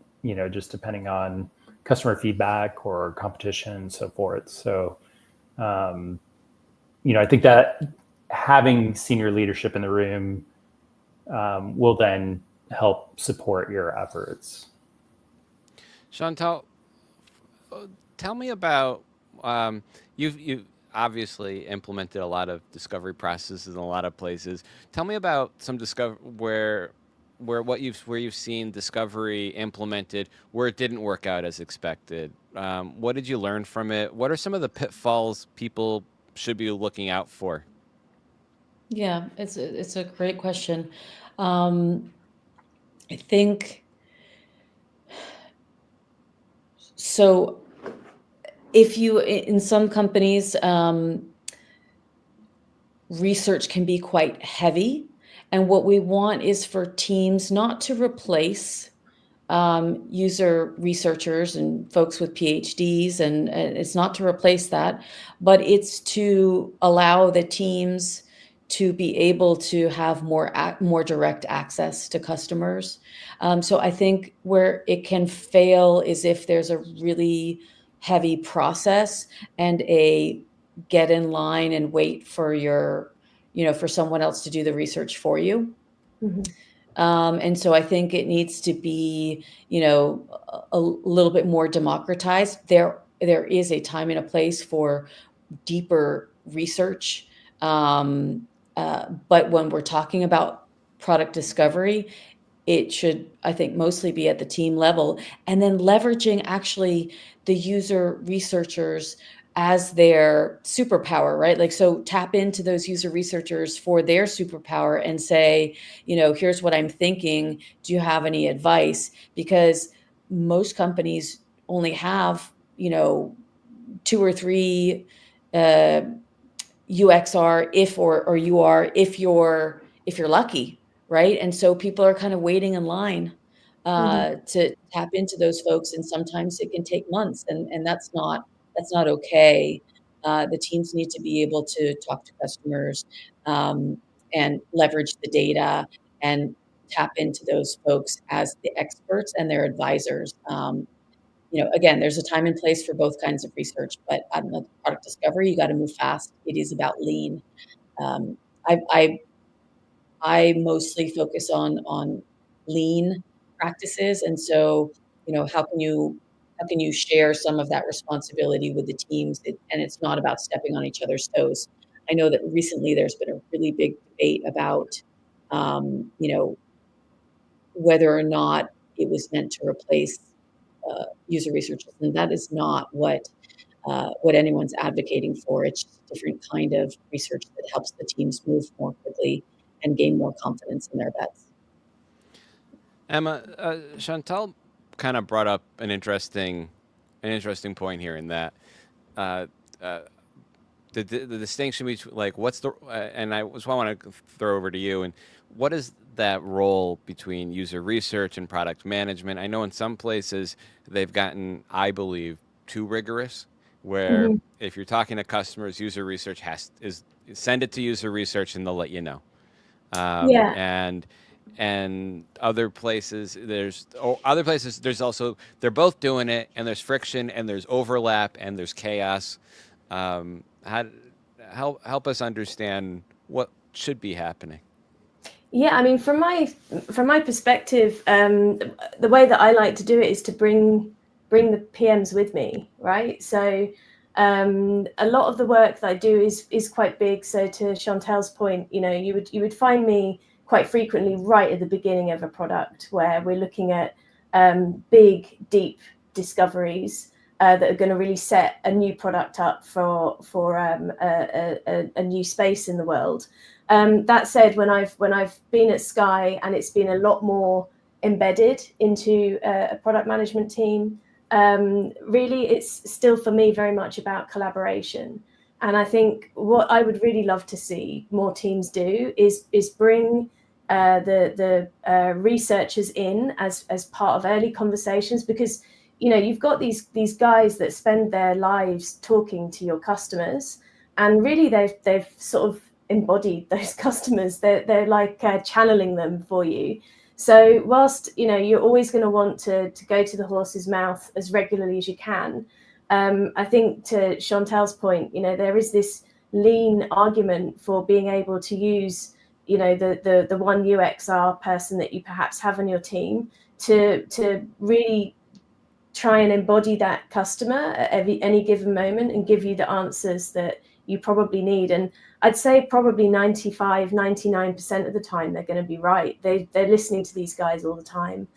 just depending on customer feedback or competition and so forth. So, I think that having senior leadership in the room will then help support your efforts. Chantal, tell me about, you've obviously implemented a lot of discovery processes in a lot of places. Tell me about some where you've seen discovery implemented where it didn't work out as expected. What did you learn from it? What are some of the pitfalls people should be looking out for? Yeah, it's a great question. I think so. If you, in some companies, research can be quite heavy. And what we want is for teams not to replace user researchers and folks with PhDs, and it's not to replace that, but it's to allow the teams to be able to have more direct access to customers. So I think where it can fail is if there's a really heavy process and a get in line and wait for for someone else to do the research for you. Mhm. And so I think it needs to be, a little bit more democratized. There is a time and a place for deeper research. But when we're talking about product discovery, it should, I think, mostly be at the team level, and then leveraging actually the user researchers as their superpower, right? Like, so tap into those user researchers for their superpower and say, here's what I'm thinking. Do you have any advice? Because most companies only have, 2 or 3 UXR or UR if you're lucky, right? And so people are kind of waiting in line to tap into those folks, and sometimes it can take months, and that's not okay. The teams need to be able to talk to customers and leverage the data and tap into those folks as the experts and their advisors. Again, there's a time and place for both kinds of research, but on the product discovery, you got to move fast. It is about lean. Um, I mostly focus on lean practices, and so how can you share some of that responsibility with the teams? And it's not about stepping on each other's toes. I know that recently there's been a really big debate about whether or not it was meant to replace user researchers, and that is not what anyone's advocating for. It's just a different kind of research that helps the teams move more quickly and gain more confidence in their bets. Emma, Chantal kind of brought up an interesting point here in that the distinction between, like, what's the and I want to throw over to you, and what is that role between user research and product management? I know in some places they've gotten, I believe, too rigorous, where if you're talking to customers, user research is send it to user research and they'll let you know. And other places there's also, they're both doing it, and there's friction and there's overlap and there's chaos. Help us understand what should be happening. Yeah, I mean, from my perspective, the way that I like to do it is to bring the PMs with me, right? So a lot of the work that I do is quite big. So to Chantal's point, you would find me quite frequently right at the beginning of a product where we're looking at big, deep discoveries that are going to really set a new product up for a new space in the world. That said, when I've been at Sky and it's been a lot more embedded into a product management team, really it's still for me very much about collaboration. And I think what I would really love to see more teams do is bring the researchers in as part of early conversations, because you've got these guys that spend their lives talking to your customers, and really they've sort of embodied those customers. They're like channeling them for you. So whilst you're always going to want to go to the horse's mouth as regularly as you can, I think to Chantal's point, there is this lean argument for being able to use the one UXR person that you perhaps have on your team to really try and embody that customer at any given moment and give you the answers that you probably need. And I'd say probably 99% of the time they're going to be right. They're listening to these guys all the time.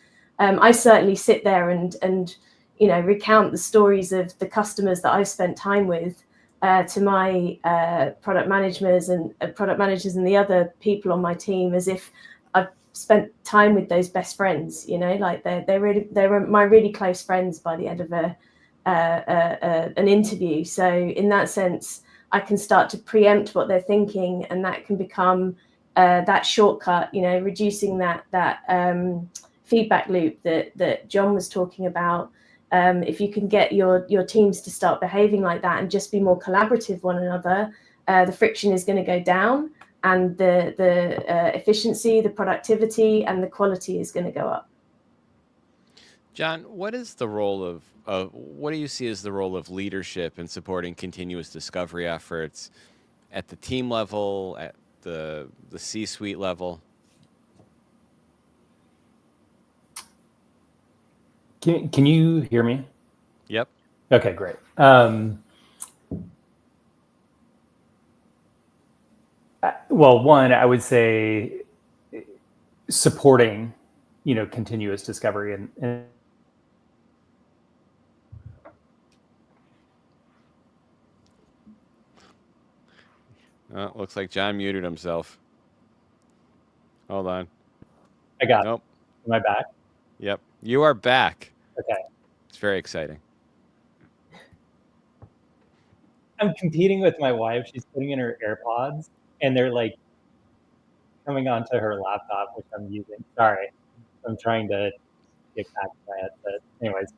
I certainly sit there and recount the stories of the customers that I've spent time with to my product managers and the other people on my team, as if I've spent time with those best friends. Like they're my really close friends by the end of an interview. So in that sense, I can start to preempt what they're thinking, and that can become that shortcut, reducing that feedback loop that John was talking about. If you can get your teams to start behaving like that and just be more collaborative with one another, the friction is going to go down, and the efficiency, the productivity, and the quality is going to go up. John, what is the role of what do you see as the role of leadership in supporting continuous discovery efforts at the team level, at the C-suite level? Can you hear me? Yep. Okay, great. Well, one, I would say supporting, continuous discovery and Looks like John muted himself. Hold on. I got Nope. Am I back? Yep. You are back. Okay. It's very exciting. I'm competing with my wife. She's putting in her AirPods, and they're like coming onto her laptop, which I'm using. Sorry, I'm trying to get back to my headset. Anyways,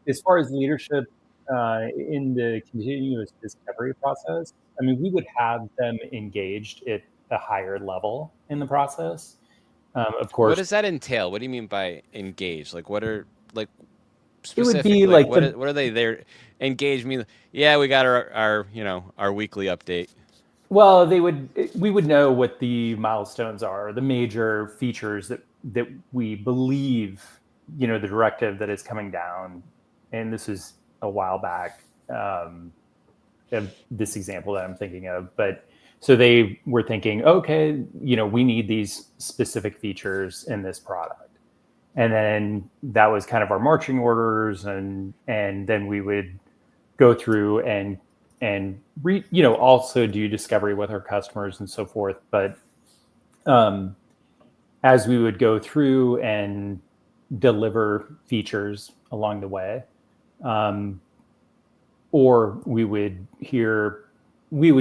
as far as leadership in the continuous discovery process, I mean, we would have them engaged at a higher level in the process. Of course. What does that entail? What do you mean by engaged? Like, what are like It specifically? would be like what are they there? Engage me. Yeah, we got our weekly update. Well, we would know what the milestones are, the major features that we believe, the directive that is coming down. And this is a while back, of this example that I'm thinking of. But so they were thinking, okay, we need these specific features in this product. And then that was kind of our marching orders. And then we would go through and also do discovery with our customers and so forth. But as we would go through and deliver features along the way, or we would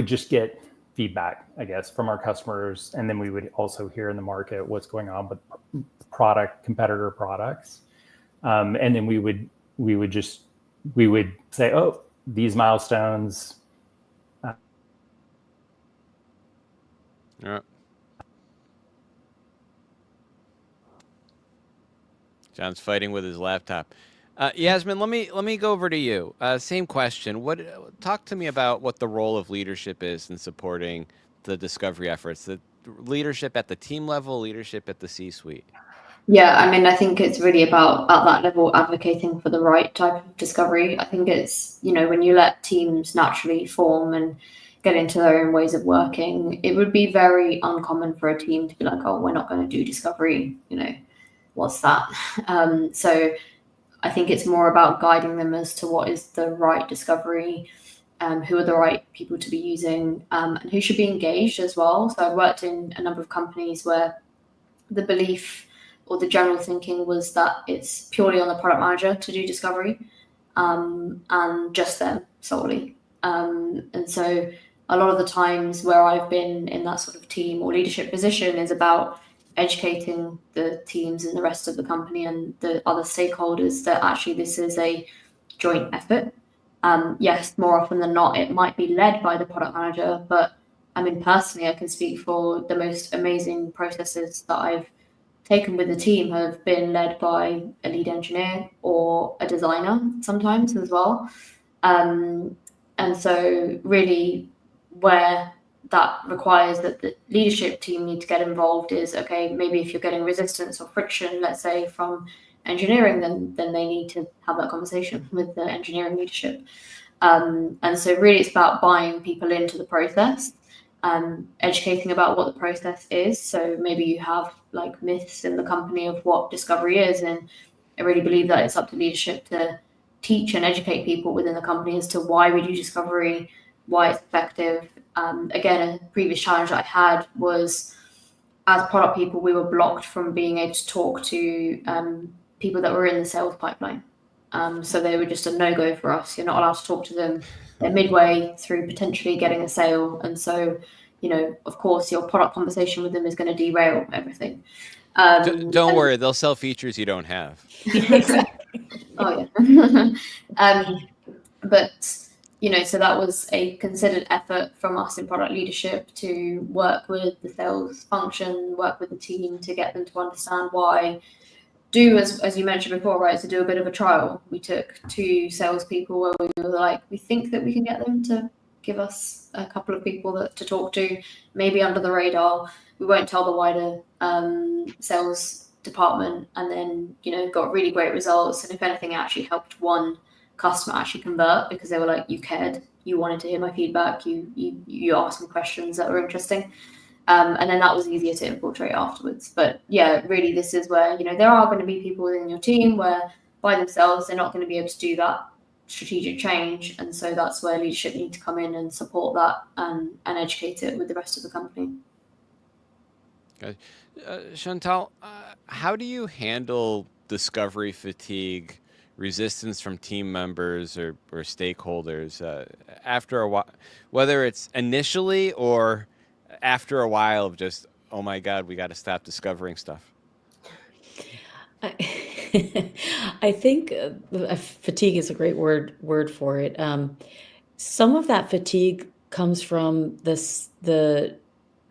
just get feedback, I guess, from our customers. And then we would also hear in the market what's going on with competitor products. And then we would say, oh, these milestones. Yeah. John's fighting with his laptop. Yasmin, let me go over to you. Same question. Talk to me about what the role of leadership is in supporting the discovery efforts. The leadership at the team level, leadership at the C-suite. Yeah, I mean, I think it's really about at that level advocating for the right type of discovery. I think it's, when you let teams naturally form and get into their own ways of working, it would be very uncommon for a team to be like, oh, we're not going to do discovery, what's that? So I think it's more about guiding them as to what is the right discovery, who are the right people to be using, and who should be engaged as well. So I've worked in a number of companies where the belief or the general thinking was that it's purely on the product manager to do discovery, and just them solely. And so a lot of the times where I've been in that sort of team or leadership position is about educating the teams and the rest of the company and the other stakeholders that actually this is a joint effort. Yes, more often than not, it might be led by the product manager, but I mean, personally, I can speak for the most amazing processes that I've taken with the team have been led by a lead engineer or a designer sometimes as well. And so really where that requires that the leadership team need to get involved is, okay, maybe if you're getting resistance or friction, let's say from engineering, then they need to have that conversation with the engineering leadership. And so really it's about buying people into the process, educating about what the process is. So maybe you have like myths in the company of what discovery is, and I really believe that it's up to leadership to teach and educate people within the company as to why we do discovery, why it's effective. Again, a previous challenge that I had was as product people, we were blocked from being able to talk to people that were in the sales pipeline. So they were just a no-go for us. You're not allowed to talk to them. They're midway through potentially getting a sale. And so of course, your product conversation with them is going to derail everything. Don't worry, they'll sell features you don't have. Exactly. Oh yeah. But so that was a considered effort from us in product leadership to work with the sales function, work with the team to get them to understand why. Do as you mentioned before, right? To do a bit of a trial. We took 2 salespeople where we were like, we think that we can get them to give us a couple of people to talk to, maybe under the radar. We won't tell the wider sales department, and then got really great results. And if anything, it actually helped one customer actually convert because they were like, you cared, you wanted to hear my feedback, you asked me questions that were interesting. And then that was easier to infiltrate afterwards. But yeah, really, this is where, there are going to be people within your team where by themselves, they're not going to be able to do that strategic change. And so that's where leadership need to come in and support that and educate it with the rest of the company. Okay. Chantal, how do you handle discovery fatigue, resistance from team members or stakeholders after a while, whether it's initially or after a while of just, oh my God, we got to stop discovering stuff? I think fatigue is a great word for it. Some of that fatigue comes from the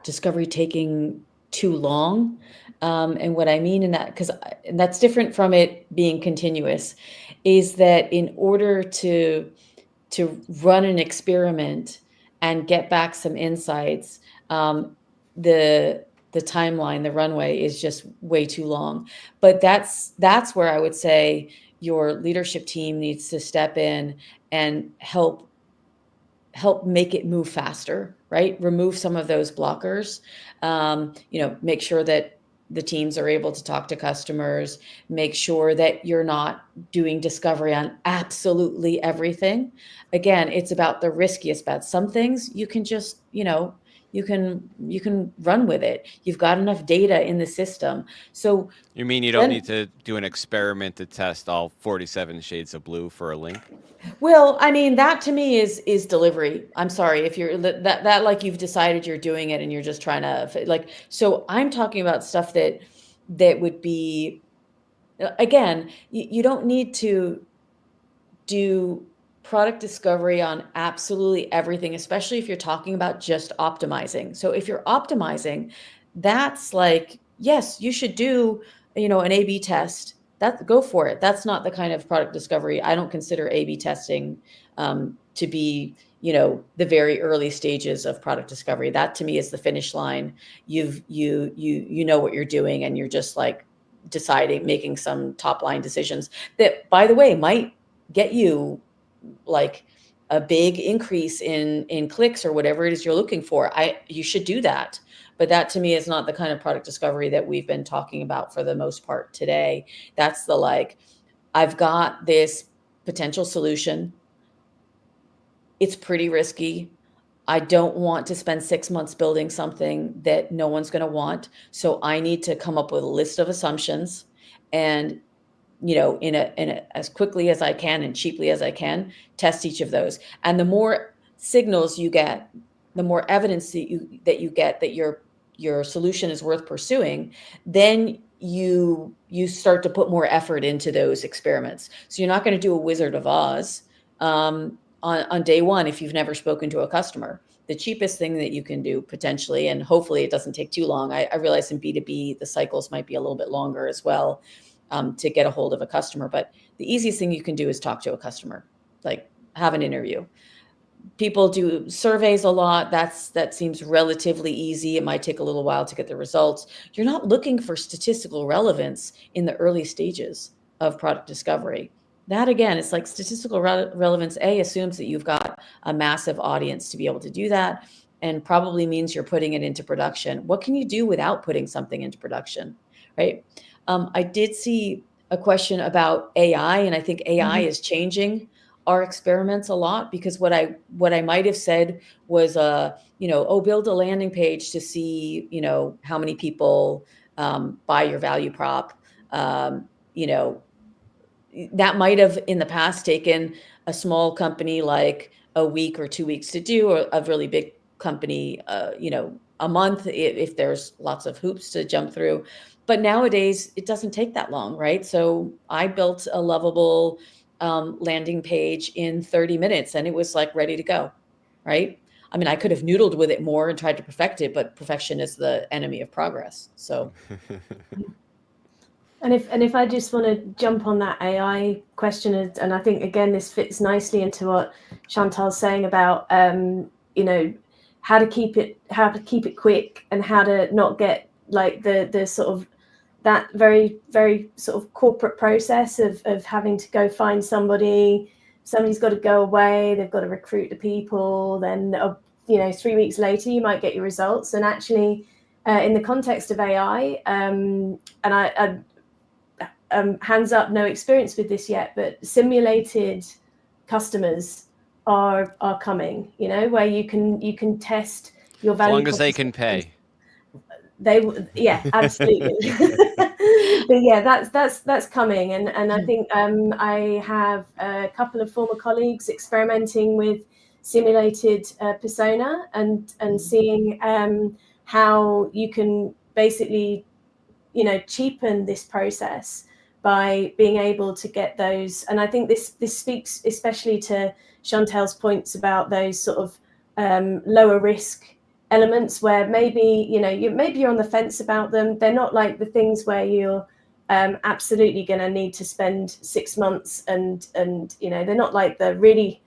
discovery taking too long. And what I mean in that, because that's different from it being continuous, is that in order to run an experiment and get back some insights, the timeline, the runway is just way too long. But that's where I would say your leadership team needs to step in and help make it move faster, right? Remove some of those blockers. Make sure that the teams are able to talk to customers, make sure that you're not doing discovery on absolutely everything. Again, it's about the riskiest bets. Some things you can just, you can run with it. You've got enough data in the system. So you mean you don't need to do an experiment to test all 47 shades of blue for a link? Well, I mean, that to me is delivery. I'm sorry if you're that like you've decided you're doing it and you're just trying to so I'm talking about stuff that would be, again, you don't need to do product discovery on absolutely everything, especially if you're talking about just optimizing. So if you're optimizing, that's like, yes, you should do, an A/B test. Go for it. That's not the kind of product discovery. I don't consider A/B testing to be, the very early stages of product discovery. That to me is the finish line. You know what you're doing, and you're just like deciding, making some top line decisions that, by the way, might get you like a big increase in clicks or whatever it is you're looking for. You should do that. But that to me is not the kind of product discovery that we've been talking about for the most part today. That's I've got this potential solution. It's pretty risky. I don't want to spend 6 months building something that no one's going to want. So I need to come up with a list of assumptions and, in a as quickly as I can and cheaply as I can, test each of those. And the more signals you get, the more evidence that you get that your solution is worth pursuing, then you start to put more effort into those experiments. So you're not going to do a Wizard of Oz on day one if you've never spoken to a customer. The cheapest thing that you can do potentially, and hopefully it doesn't take too long. I realize in B2B the cycles might be a little bit longer as well to get a hold of a customer. But the easiest thing you can do is talk to a customer, like have an interview. People do surveys a lot. That seems relatively easy. It might take a little while to get the results. You're not looking for statistical relevance in the early stages of product discovery. That, again, it's like statistical relevance, assumes that you've got a massive audience to be able to do that, and probably means you're putting it into production. What can you do without putting something into production, right? I did see a question about AI, and I think AI is changing our experiments a lot, because what I might have said was, build a landing page to see, how many people buy your value prop. That might have in the past taken a small company like a week or 2 weeks to do, or a really big company, a month if there's lots of hoops to jump through. But nowadays, it doesn't take that long, right? So I built a lovable landing page in 30 minutes, and it was like ready to go, right? I mean, I could have noodled with it more and tried to perfect it, but perfection is the enemy of progress. So, and if I just want to jump on that AI question, and I think again this fits nicely into what Chantal's saying about how to keep it quick and how to not get like the sort of that very, very sort of corporate process of having to go find somebody's got to go away, they've got to recruit the people, then 3 weeks later you might get your results. And actually in the context of AI, and I hands up, no experience with this yet, but simulated customers are coming, where you can test your value. As long as they can pay. Absolutely. But yeah, that's coming, and I think I have a couple of former colleagues experimenting with simulated persona and seeing how you can basically cheapen this process by being able to get those. And I think this speaks especially to Chantal's points about those sort of lower risk elements where maybe you're on the fence about them. They're not like the things where you're absolutely going to need to spend 6 months and they're not like the really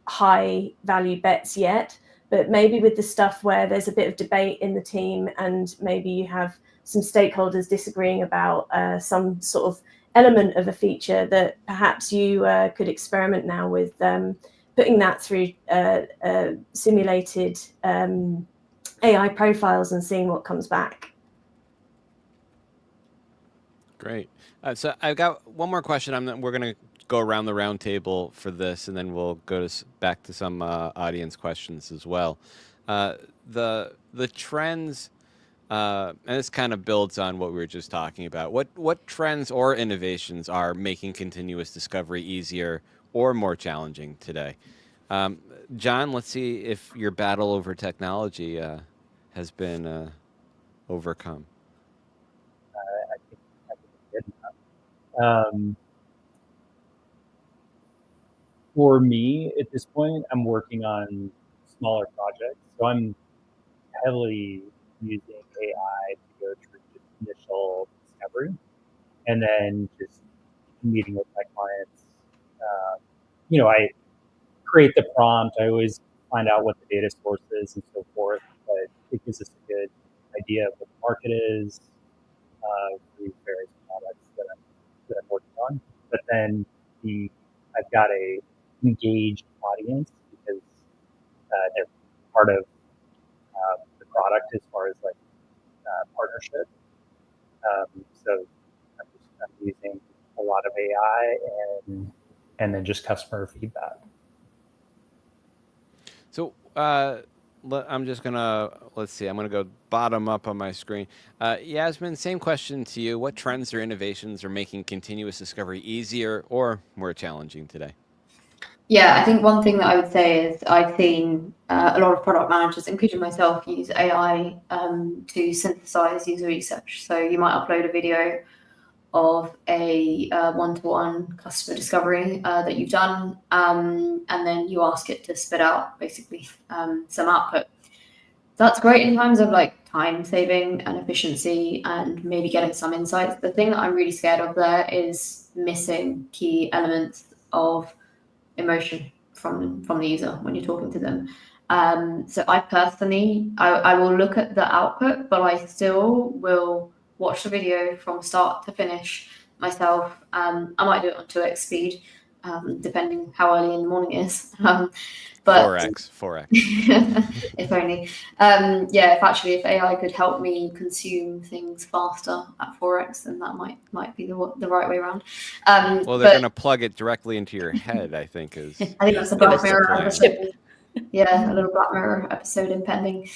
high value bets yet, but maybe with the stuff where there's a bit of debate in the team and maybe you have some stakeholders disagreeing about some sort of element of a feature that perhaps you could experiment now with putting that through simulated AI profiles and seeing what comes back. Great. So I've got one more question. We're going to go around the round table for this, and then we'll go back to some audience questions as well. The trends, and this kind of builds on what we were just talking about. What trends or innovations are making continuous discovery easier or more challenging today? John, let's see if your battle over technology has been overcome. I think it's good enough. For me, at this point, I'm working on smaller projects. So I'm heavily using AI to go through just initial discovery and then just meeting with my clients. I create the prompt. I always find out what the data source is and so forth, but it gives us a good idea of what the market is for these various products that I'm working on. But then I've got a engaged audience because they're part of the product as far as like partnership. So I'm using a lot of AI and then just customer feedback. So I'm just gonna I'm gonna go bottom up on my screen. Yasmin, same question to you. What trends or innovations are making continuous discovery easier or more challenging today? Yeah, I think one thing that I would say is I've seen a lot of product managers, including myself, use AI to synthesize user research. So you might upload a video of a one-to-one customer discovery that you've done, and then you ask it to spit out basically some output. That's great in terms of like time saving and efficiency and maybe getting some insights. The thing that I'm really scared of there is missing key elements of emotion from the user when you're talking to them. So I personally, I will look at the output, but I still will watch the video from start to finish myself. I might do it on 2x speed, depending how early in the morning it is. But 4x. if only. If AI could help me consume things faster at 4x, then that might be the right way around. Well, they're going to plug it directly into your head, I think is. I think that's a Black Mirror episode. Yeah, a little Black Mirror episode impending.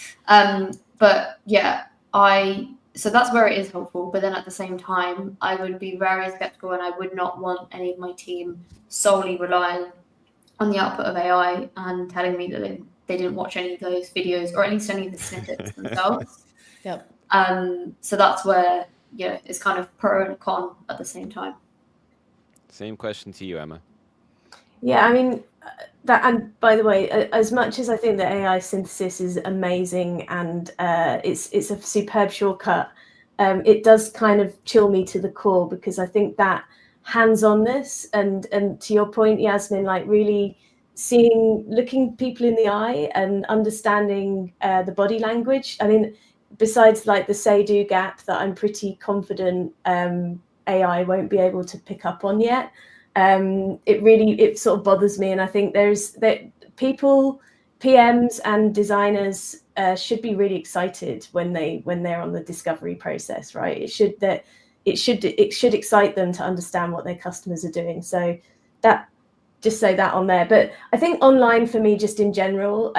So that's where it is helpful. But then at the same time, I would be very skeptical, and I would not want any of my team solely relying on the output of AI and telling me that they didn't watch any of those videos, or at least any of the snippets themselves. Yep. So that's where, yeah, it's kind of pro and con at the same time. Same question to you, Emma. Yeah, I mean, that, and by the way, as much as I think that AI synthesis is amazing and it's a superb shortcut, it does kind of chill me to the core, because I think that hands-onness and to your point, Yasmin, like really looking people in the eye and understanding the body language. I mean, besides like the say-do gap that I'm pretty confident AI won't be able to pick up on yet, it sort of bothers me. And I think people, PMs and designers should be really excited when they're on the discovery process, right? It should excite them to understand what their customers are doing. So that, just say that on there. But I think online for me, just in general,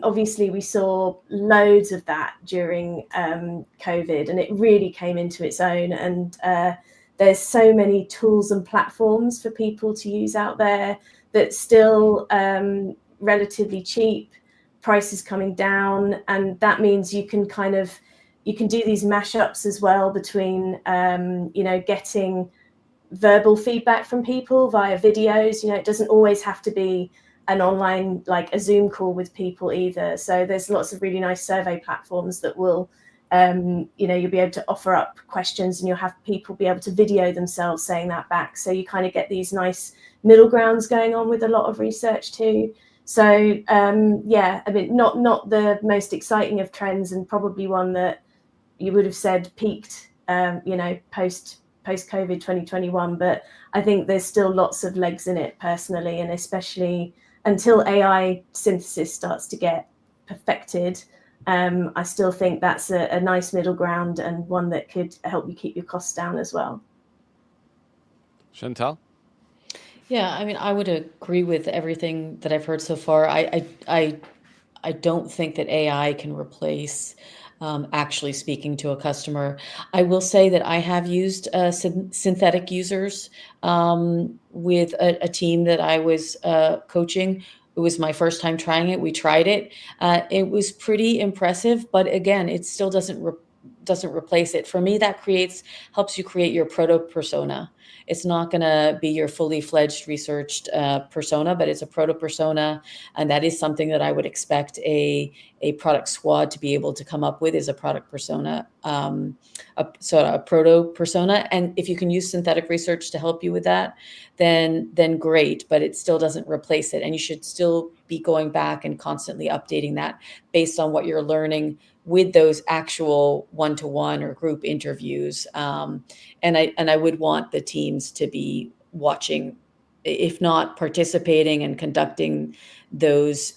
obviously we saw loads of that during COVID, and it really came into its own. And there's so many tools and platforms for people to use out there that's still relatively cheap, prices coming down, and that means you can do these mashups as well between getting verbal feedback from people via videos. It doesn't always have to be an online, like a Zoom call with people either. So there's lots of really nice survey platforms that will you'll be able to offer up questions, and you'll have people be able to video themselves saying that back. So you kind of get these nice middle grounds going on with a lot of research too. So I mean, not the most exciting of trends, and probably one that you would have said peaked post-COVID 2021, but I think there's still lots of legs in it personally, and especially until AI synthesis starts to get perfected, I still think that's a nice middle ground, and one that could help you keep your costs down as well. Chantal? Yeah, I mean, I would agree with everything that I've heard so far. I don't think that AI can replace actually speaking to a customer. I will say that I have used synthetic users with a team that I was coaching. It was my first time trying it. We tried it. It was pretty impressive, but again, it still doesn't replace it. For me, that helps you create your proto persona. It's not going to be your fully fledged researched persona, but it's a proto persona. And that is something that I would expect a product squad to be able to come up with, is a product persona, a proto persona. And if you can use synthetic research to help you with that, then great, but it still doesn't replace it. And you should still be going back and constantly updating that based on what you're learning with those actual one-to-one or group interviews. And I would want the teams to be watching, if not participating and conducting those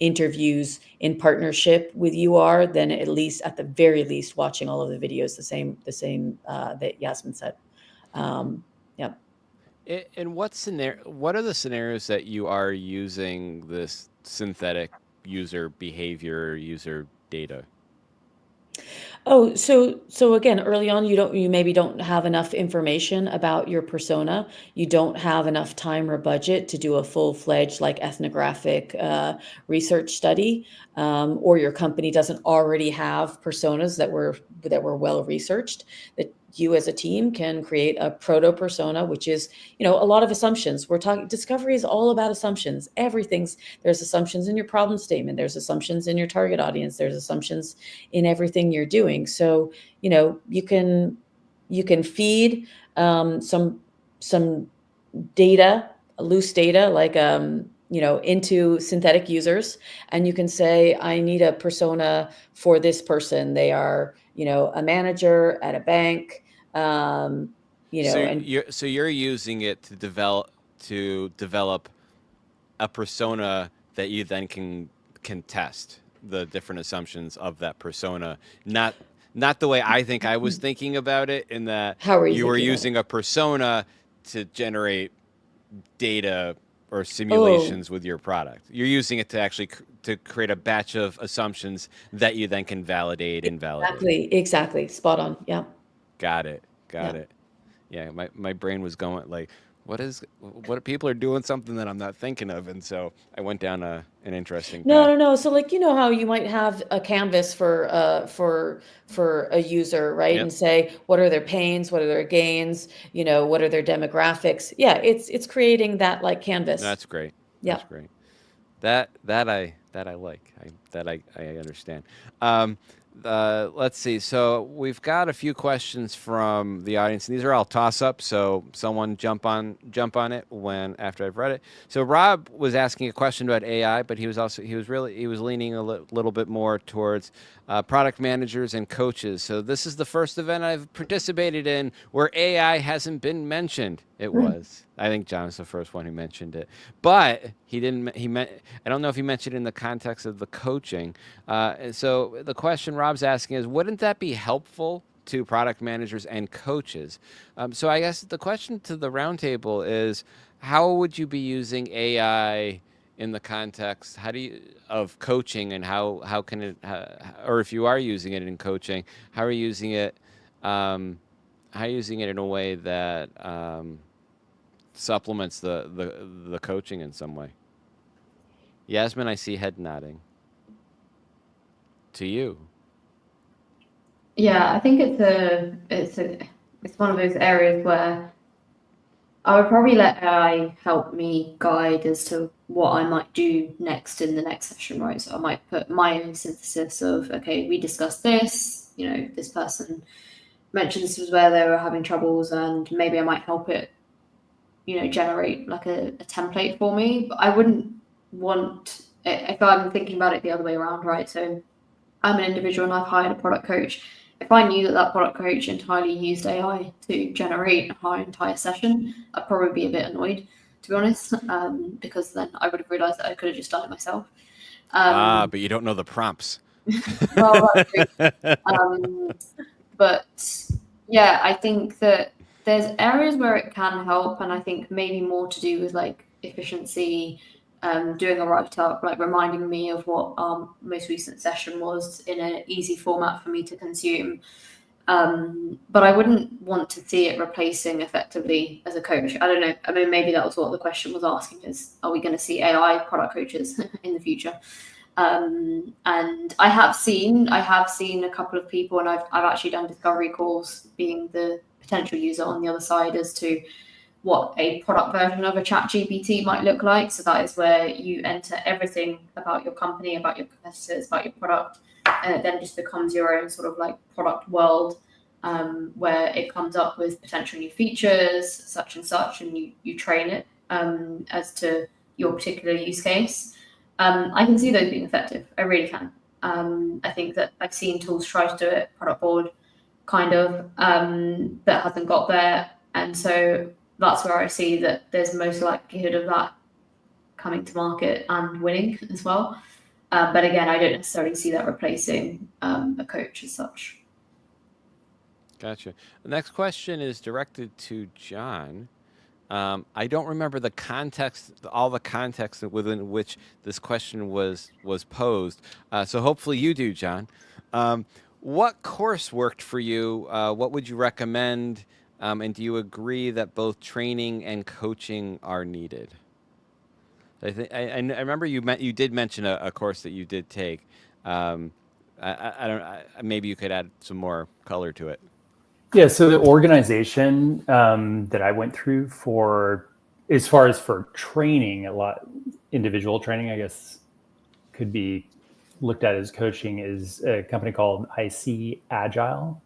interviews in partnership with UR, then at the very least watching all of the videos, the same that Yasmin said. Yeah. And what are the scenarios that you are using this synthetic user behavior, user data? Oh, so again, early on, you maybe don't have enough information about your persona. You don't have enough time or budget to do a full-fledged like ethnographic research study, or your company doesn't already have personas that were well researched. That you as a team can create a proto persona, which is, a lot of assumptions. We're talking discovery is all about assumptions. There's assumptions in your problem statement. There's assumptions in your target audience. There's assumptions in everything you're doing. So, you can feed some data, loose data, like, into synthetic users. And you can say, I need a persona for this person. They are, a manager at a bank, so you're using it to develop a persona that you then can test the different assumptions of that persona. Not the way I think I was thinking about it, in that you were using a persona to generate data or simulations with your product. You're using it to actually to create a batch of assumptions that you then can validate and invalidate. Exactly. Spot on. Yeah. Got it. Yeah, my brain was going like, what people are doing something that I'm not thinking of, and so I went down an interesting No, path. no, no. So like, you know how you might have a canvas for a user, right? Yep. And say, what are their pains? What are their gains? You know, what are their demographics? Yeah, it's creating that like canvas. That's great. Yeah. That's great. That I like. I understand. Let's see. So we've got a few questions from the audience, and these are all toss-ups. So someone jump on it when after I've read it. So Rob was asking a question about AI, but he was leaning a little bit more towards product managers and coaches. So this is the first event I've participated in where AI hasn't been mentioned. It was. I think John was the first one who mentioned it, but he didn't. I don't know if he mentioned it in the context of the coaching. And so the question Rob's asking is, wouldn't that be helpful to product managers and coaches? So I guess the question to the roundtable is, how would you be using AI in the context of coaching, and how can it, or if you are using it in coaching, how are you using it? How are you using it in a way that supplements the coaching in some way? Yasmin, I see head nodding. To you. Yeah, I think it's one of those areas where I would probably let AI help me guide as to what I might do next in the next session, right? So I might put my own synthesis of, okay, we discussed this, you know, this person mentioned this was where they were having troubles, and maybe I might help it, you know, generate like a template for me. But I wouldn't want, if I'm thinking about it the other way around, right? So I'm an individual and I've hired a product coach. If I knew that product coach entirely used AI to generate our entire session, I'd probably be a bit annoyed, to be honest, because then I would have realized that I could have just done it myself. But you don't know the prompts. Well, that's true. But yeah, I think that there's areas where it can help, and I think maybe more to do with like efficiency, doing a write-up, like reminding me of what our most recent session was in an easy format for me to consume. But I wouldn't want to see it replacing effectively as a coach. I don't know. I mean, maybe that was what the question was asking: is are we going to see AI product coaches in the future? And I have seen a couple of people, and I've actually done discovery calls, being the potential user on the other side, as to what a product version of a chat GPT might look like. So that is where you enter everything about your company, about your competitors, about your product, and it then just becomes your own sort of like product world, where it comes up with potential new features, such and such, and you train it as to your particular use case. I can see those being effective. I really can. I think that I've seen tools try to do it, product board, kind of, that hasn't got there. And so that's where I see that there's most likelihood of that coming to market and winning as well. But again, I don't necessarily see that replacing a coach as such. Gotcha. The next question is directed to John. I don't remember the context, all the context within which this question was posed. So hopefully you do, John. What course worked for you? What would you recommend? And do you agree that both training and coaching are needed? I remember you did mention a course that you did take. I don't. Maybe you could add some more color to it. Yeah, so the organization that I went through as far as for training, a lot individual training, I guess, could be looked at as coaching, is a company called IC Agile.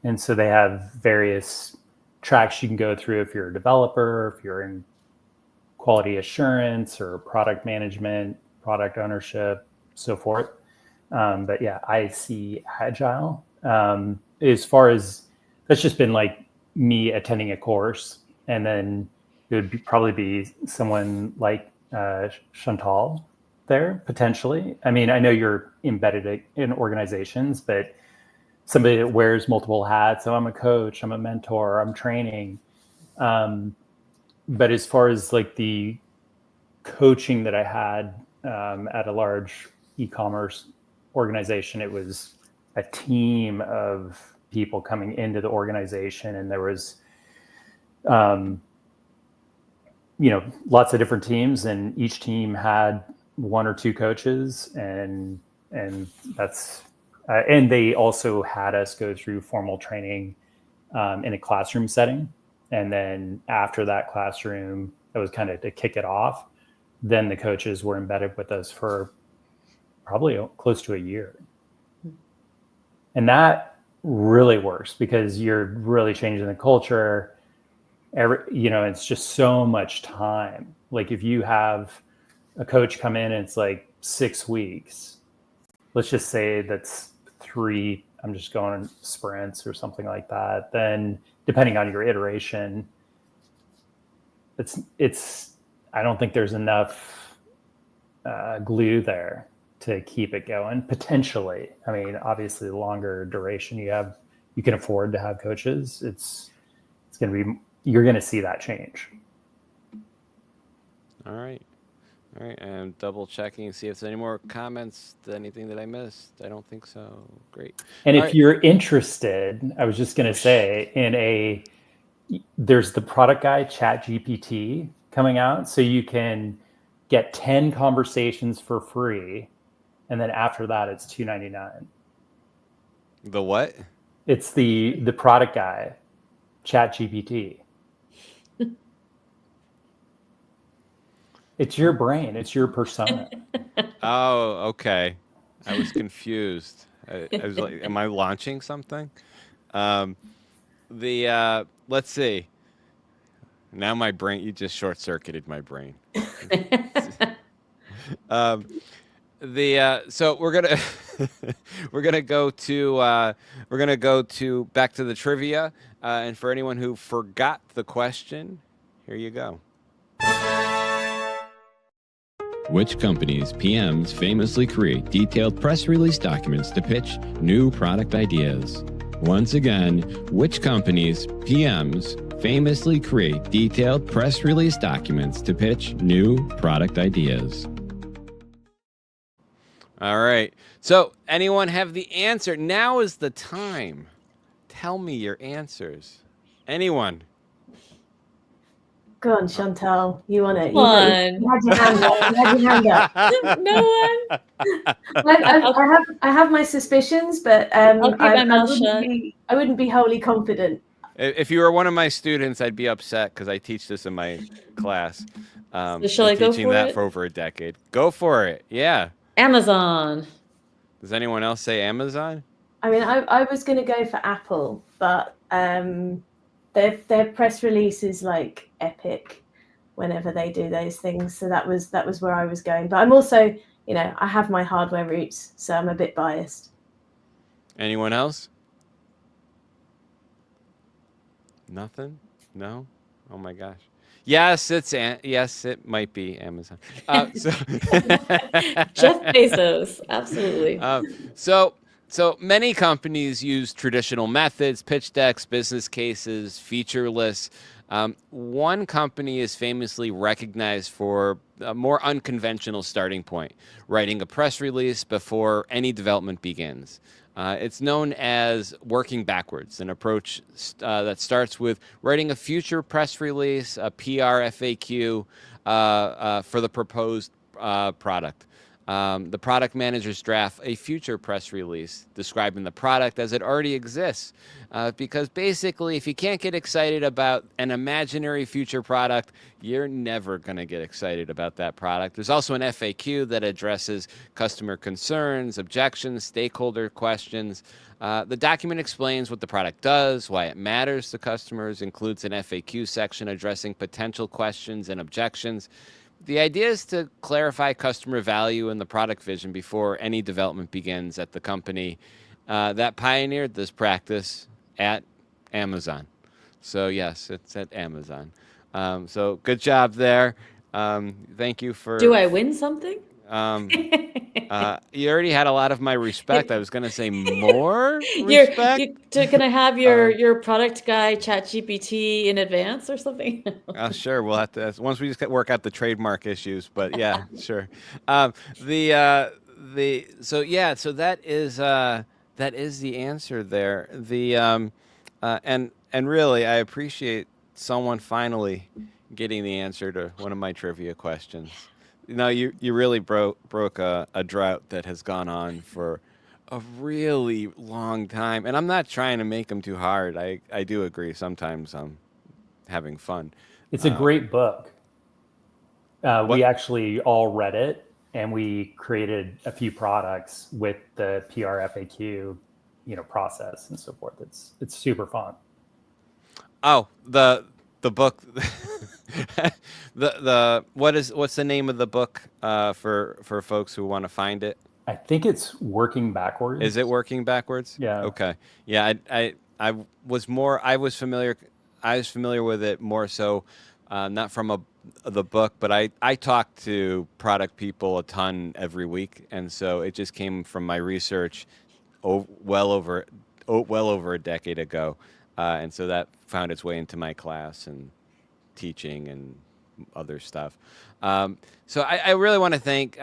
And so they have various tracks you can go through if you're a developer, if you're in quality assurance or product management, product ownership, so forth. But yeah, IC Agile. As far as that's just been like me attending a course, and then it would probably be someone like Chantal there potentially. I mean, I know you're embedded in organizations, but somebody that wears multiple hats. So I'm a coach, I'm a mentor, I'm training. But as far as like the coaching that I had at a large e-commerce organization, it was a team of people coming into the organization, and there was lots of different teams, and each team had one or two coaches, and that's and they also had us go through formal training in a classroom setting. And then after that classroom, that was kind of to kick it off. Then the coaches were embedded with us for probably close to a year. And that really works because you're really changing the culture. It's just so much time. Like if you have a coach come in and it's like 6 weeks, let's just say that's 3, I'm just going sprints or something like that. Then depending on your iteration, I don't think there's enough glue there to keep it going. Potentially, I mean, obviously, the longer duration you can afford to have coaches. It's going to be, you're going to see that change. All right. And double checking, see if there's any more comments, anything that I missed. I don't think so. Great. And All if you're interested, I was just going to say, there's the product guy ChatGPT coming out, so you can get 10 conversations for free, and then after that, it's $2.99. The what? It's the product guy ChatGPT. It's your brain. It's your persona. Oh, okay. I was confused. I was like, am I launching something? Let's see. Now my brain, you just short-circuited my brain. So we're gonna go to back to the trivia, and for anyone who forgot the question, here you go. Which companies' PMs famously create detailed press release documents to pitch new product ideas? Once again, which companies' PMs famously create detailed press release documents to pitch new product ideas? All right. So, anyone have the answer? Now is the time. Tell me your answers. Anyone? Go on, Chantal. You want it? Come on. You had your hand up. You had your hand up. No one. I have my suspicions, but I'll keep my mouth shut. I wouldn't be wholly confident. If you were one of my students, I'd be upset because I teach this in my class. So shall I been go teaching for that it? for over a decade. Go for it. Yeah. Amazon. Does anyone else say Amazon? I mean, I was going to go for Apple, but their press release is like epic whenever they do those things. So that was where I was going. But I'm also, I have my hardware roots, so I'm a bit biased. Anyone else? Nothing? No? Oh my gosh. Yes, it might be Amazon. Jeff Bezos, absolutely. So many companies use traditional methods, pitch decks, business cases, feature lists. One company is famously recognized for a more unconventional starting point, writing a press release before any development begins. It's known as working backwards, an approach that starts with writing a future press release, a PR FAQ for the proposed product. The product managers draft a future press release describing the product as it already exists. Because basically, if you can't get excited about an imaginary future product, you're never going to get excited about that product. There's also an FAQ that addresses customer concerns, objections, stakeholder questions. The document explains what the product does, why it matters to customers, includes an FAQ section addressing potential questions and objections. The idea is to clarify customer value and the product vision before any development begins at the company that pioneered this practice at Amazon. So yes, it's at Amazon. So good job there. Thank you for... Do I win something? You already had a lot of my respect. I was going to say more respect. Can I have your product guy ChatGPT in advance or something? Sure. We'll have to, once we just work out the trademark issues, but yeah, sure. So that is the answer there. And really, I appreciate someone finally getting the answer to one of my trivia questions. No, you really broke a drought that has gone on for a really long time, and I'm not trying to make them too hard. I do agree. Sometimes I'm having fun. It's a great book. We actually all read it, and we created a few products with the PRFAQ, process and so forth. It's super fun. Oh, the book. What's the name of the book for folks who want to find it? I think it's Working Backwards. Is it Working Backwards? Yeah. Okay. Yeah, I was familiar with it more so, not from the book, but I talk to product people a ton every week, and so it just came from my research well over a decade ago, and so that found its way into my class and teaching and other stuff. So I really want to thank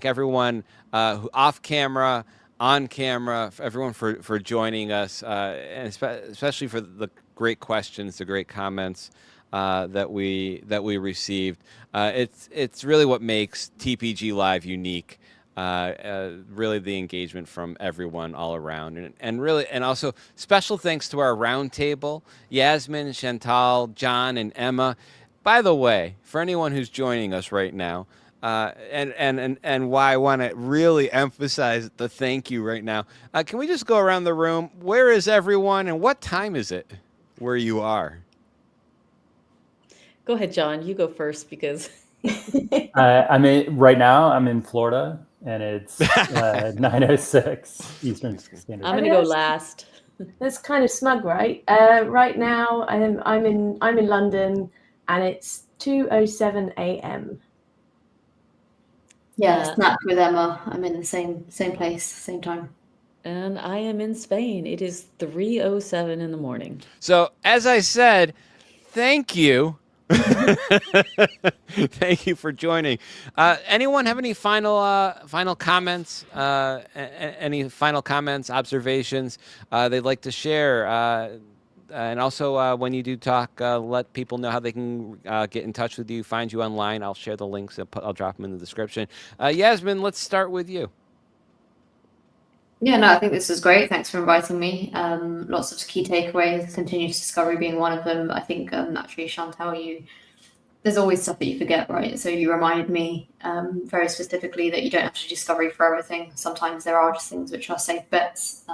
everyone who off camera, on camera, for everyone for joining us, and especially for the great questions, the great comments that we received. It's really what makes TPG Live unique. Really the engagement from everyone all around, and also special thanks to our roundtable, Yasmin, Chantal, John, and Emma. By the way, for anyone who's joining us right now, and why I want to really emphasize the thank you right now, can we just go around the room? Where is everyone, and what time is it where you are? Go ahead, John. You go first because right now I'm in Florida, and it's 9:06 Eastern Standard. I'm going to go last. That's kind of smug, right? Right now I'm in London, and it's 2:07 a.m. Yeah, snap with Emma. I'm in the same place, same time. And I am in Spain. It is 3:07 in the morning. So, as I said, thank you. Thank you for joining. Anyone have any final comments? Any final comments, observations they'd like to share? And also, when you do talk, let people know how they can get in touch with you, find you online. I'll share the links. I'll drop them in the description. Yasmin, let's start with you. Yeah, no, I think this was great. Thanks for inviting me. Lots of key takeaways, continuous discovery being one of them. I think naturally, Chantal, there's always stuff that you forget, right? So you reminded me very specifically that you don't have to do discovery for everything. Sometimes there are just things which are safe bets.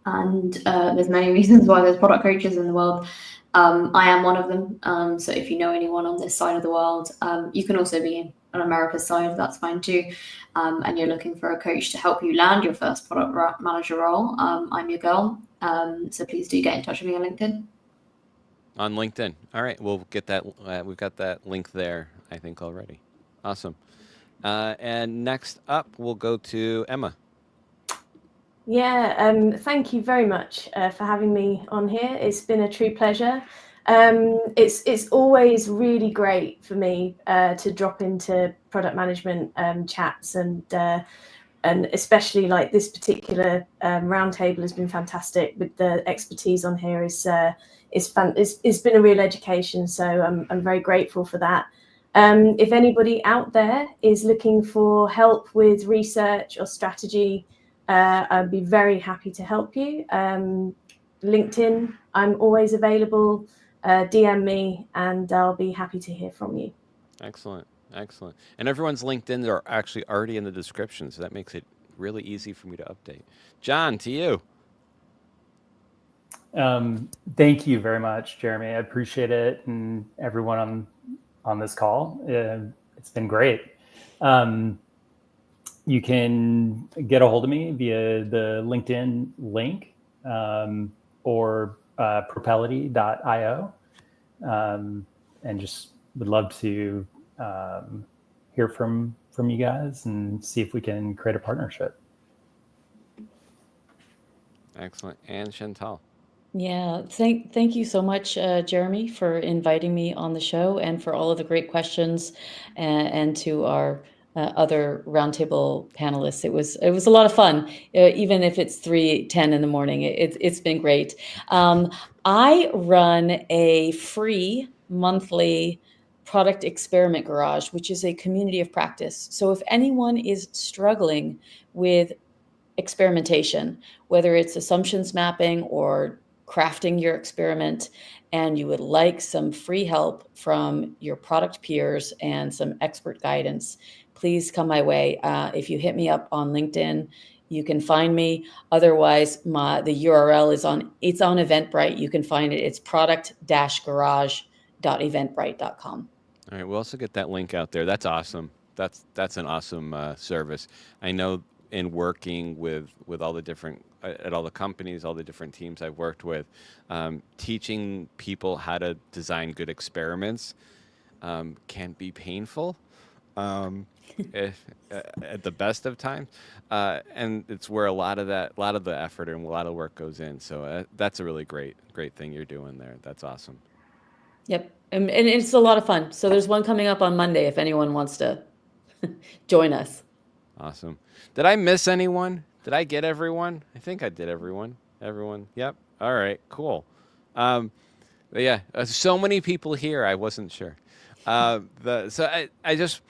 And there's many reasons why there's product coaches in the world. I am one of them. So if you know anyone on this side of the world, you can also be on America's side, that's fine too. And you're looking for a coach to help you land your first product manager role. I'm your girl. So please do get in touch with me on LinkedIn. On LinkedIn. All right. We'll get that. We've got that link there, I think, already. Awesome. And next up, we'll go to Emma. Yeah, thank you very much for having me on here. It's been a true pleasure. It's always really great for me to drop into product management chats, and especially like this particular roundtable has been fantastic with the expertise on here. It's been a real education, so I'm very grateful for that. If anybody out there is looking for help with research or strategy, I'd be very happy to help you. LinkedIn, I'm always available. DM me, and I'll be happy to hear from you. Excellent. And everyone's LinkedIn are actually already in the description, so that makes it really easy for me to update. John, to you. Thank you very much, Jeremy. I appreciate it, and everyone on this call. It's been great. You can get a hold of me via the LinkedIn link or propelity.io, and just would love to hear from you guys and see if we can create a partnership. Excellent. And Chantal. Yeah, thank you so much, Jeremy, for inviting me on the show and for all of the great questions, and to our other roundtable panelists. It was a lot of fun, even if it's 3:10 in the morning. It's been great. I run a free monthly product experiment garage, which is a community of practice. So if anyone is struggling with experimentation, whether it's assumptions mapping or crafting your experiment, and you would like some free help from your product peers and some expert guidance, please come my way. If you hit me up on LinkedIn, you can find me. Otherwise, the URL is on Eventbrite. You can find it. It's product-garage.eventbrite.com. All right, we'll also get that link out there. That's awesome. That's an awesome service. I know in working with all the different at all the companies, all the different teams I've worked with, teaching people how to design good experiments can be painful at the best of times, and it's where a lot of the effort and a lot of work goes in. So that's a really great thing you're doing there. That's awesome. Yep. And it's a lot of fun. So there's one coming up on Monday if anyone wants to join us. Awesome. Did I miss anyone? Did I get everyone? I think I did everyone. Everyone. Yep. All right. Cool. But yeah, so many people here. I wasn't sure. I just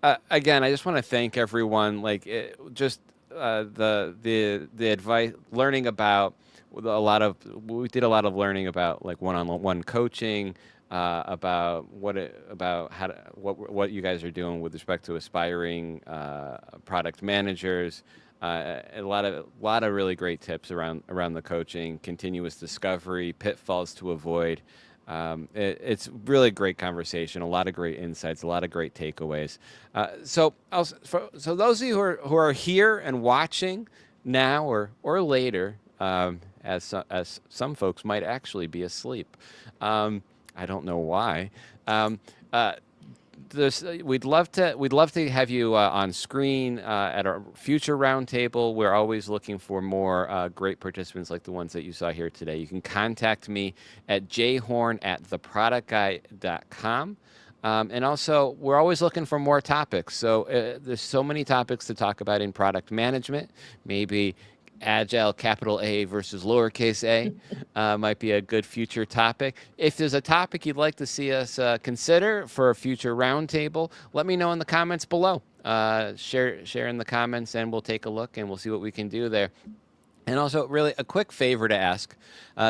want to thank everyone. Like the advice, learning about we did a lot of learning about like one-on-one coaching, about what you guys are doing with respect to aspiring product managers. A lot of really great tips around the coaching, continuous discovery, pitfalls to avoid. It's really great conversation, a lot of great insights, a lot of great takeaways. So those of you who are here and watching now or later, as some folks might actually be asleep. I don't know why. We'd love to have you on screen at our future roundtable. We're always looking for more great participants like the ones that you saw here today. You can contact me at jhorn@theproductguy.com. And also, we're always looking for more topics. So there's so many topics to talk about in product management. Maybe Agile, capital A versus lowercase a might be a good future topic. If there's a topic you'd like to see us consider for a future roundtable, let me know in the comments below. Share in the comments, and we'll take a look and we'll see what we can do there. And also, really, a quick favor to ask.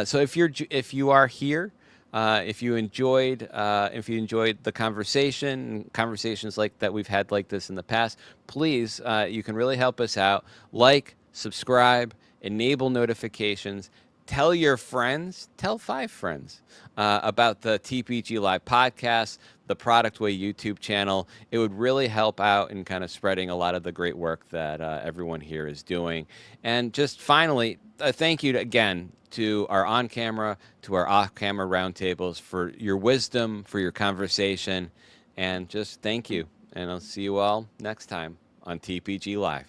So if you are here, if you enjoyed the conversations like that we've had like this in the past, please, you can really help us out. Like, subscribe, enable notifications, tell your friends, tell 5 friends about the TPG Live podcast, the Product Way YouTube channel. It would really help out in kind of spreading a lot of the great work that everyone here is doing. And just finally, thank you again to our on-camera, to our off-camera roundtables for your wisdom, for your conversation, and just thank you. And I'll see you all next time on TPG Live.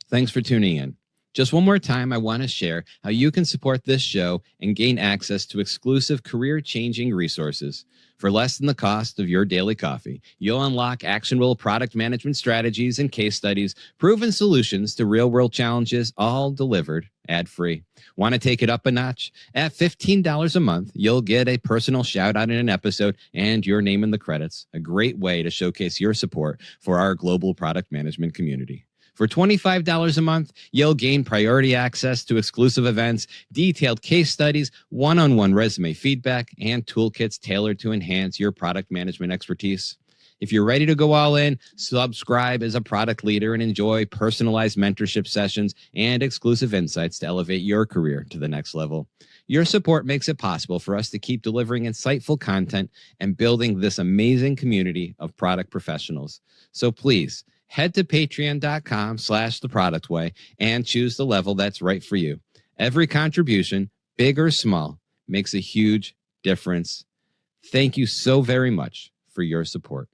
Thanks for tuning in. Just one more time, I want to share how you can support this show and gain access to exclusive career-changing resources. For less than the cost of your daily coffee, you'll unlock actionable product management strategies and case studies, proven solutions to real-world challenges, all delivered ad-free. Want to take it up a notch? At $15 a month, you'll get a personal shout-out in an episode and your name in the credits, a great way to showcase your support for our global product management community. For $25 a month, you'll gain priority access to exclusive events, detailed case studies, one-on-one resume feedback, and toolkits tailored to enhance your product management expertise. If you're ready to go all in, subscribe as a product leader and enjoy personalized mentorship sessions and exclusive insights to elevate your career to the next level. Your support makes it possible for us to keep delivering insightful content and building this amazing community of product professionals. So please, head to patreon.com/theproductway and choose the level that's right for you. Every contribution, big or small, makes a huge difference. Thank you so very much for your support.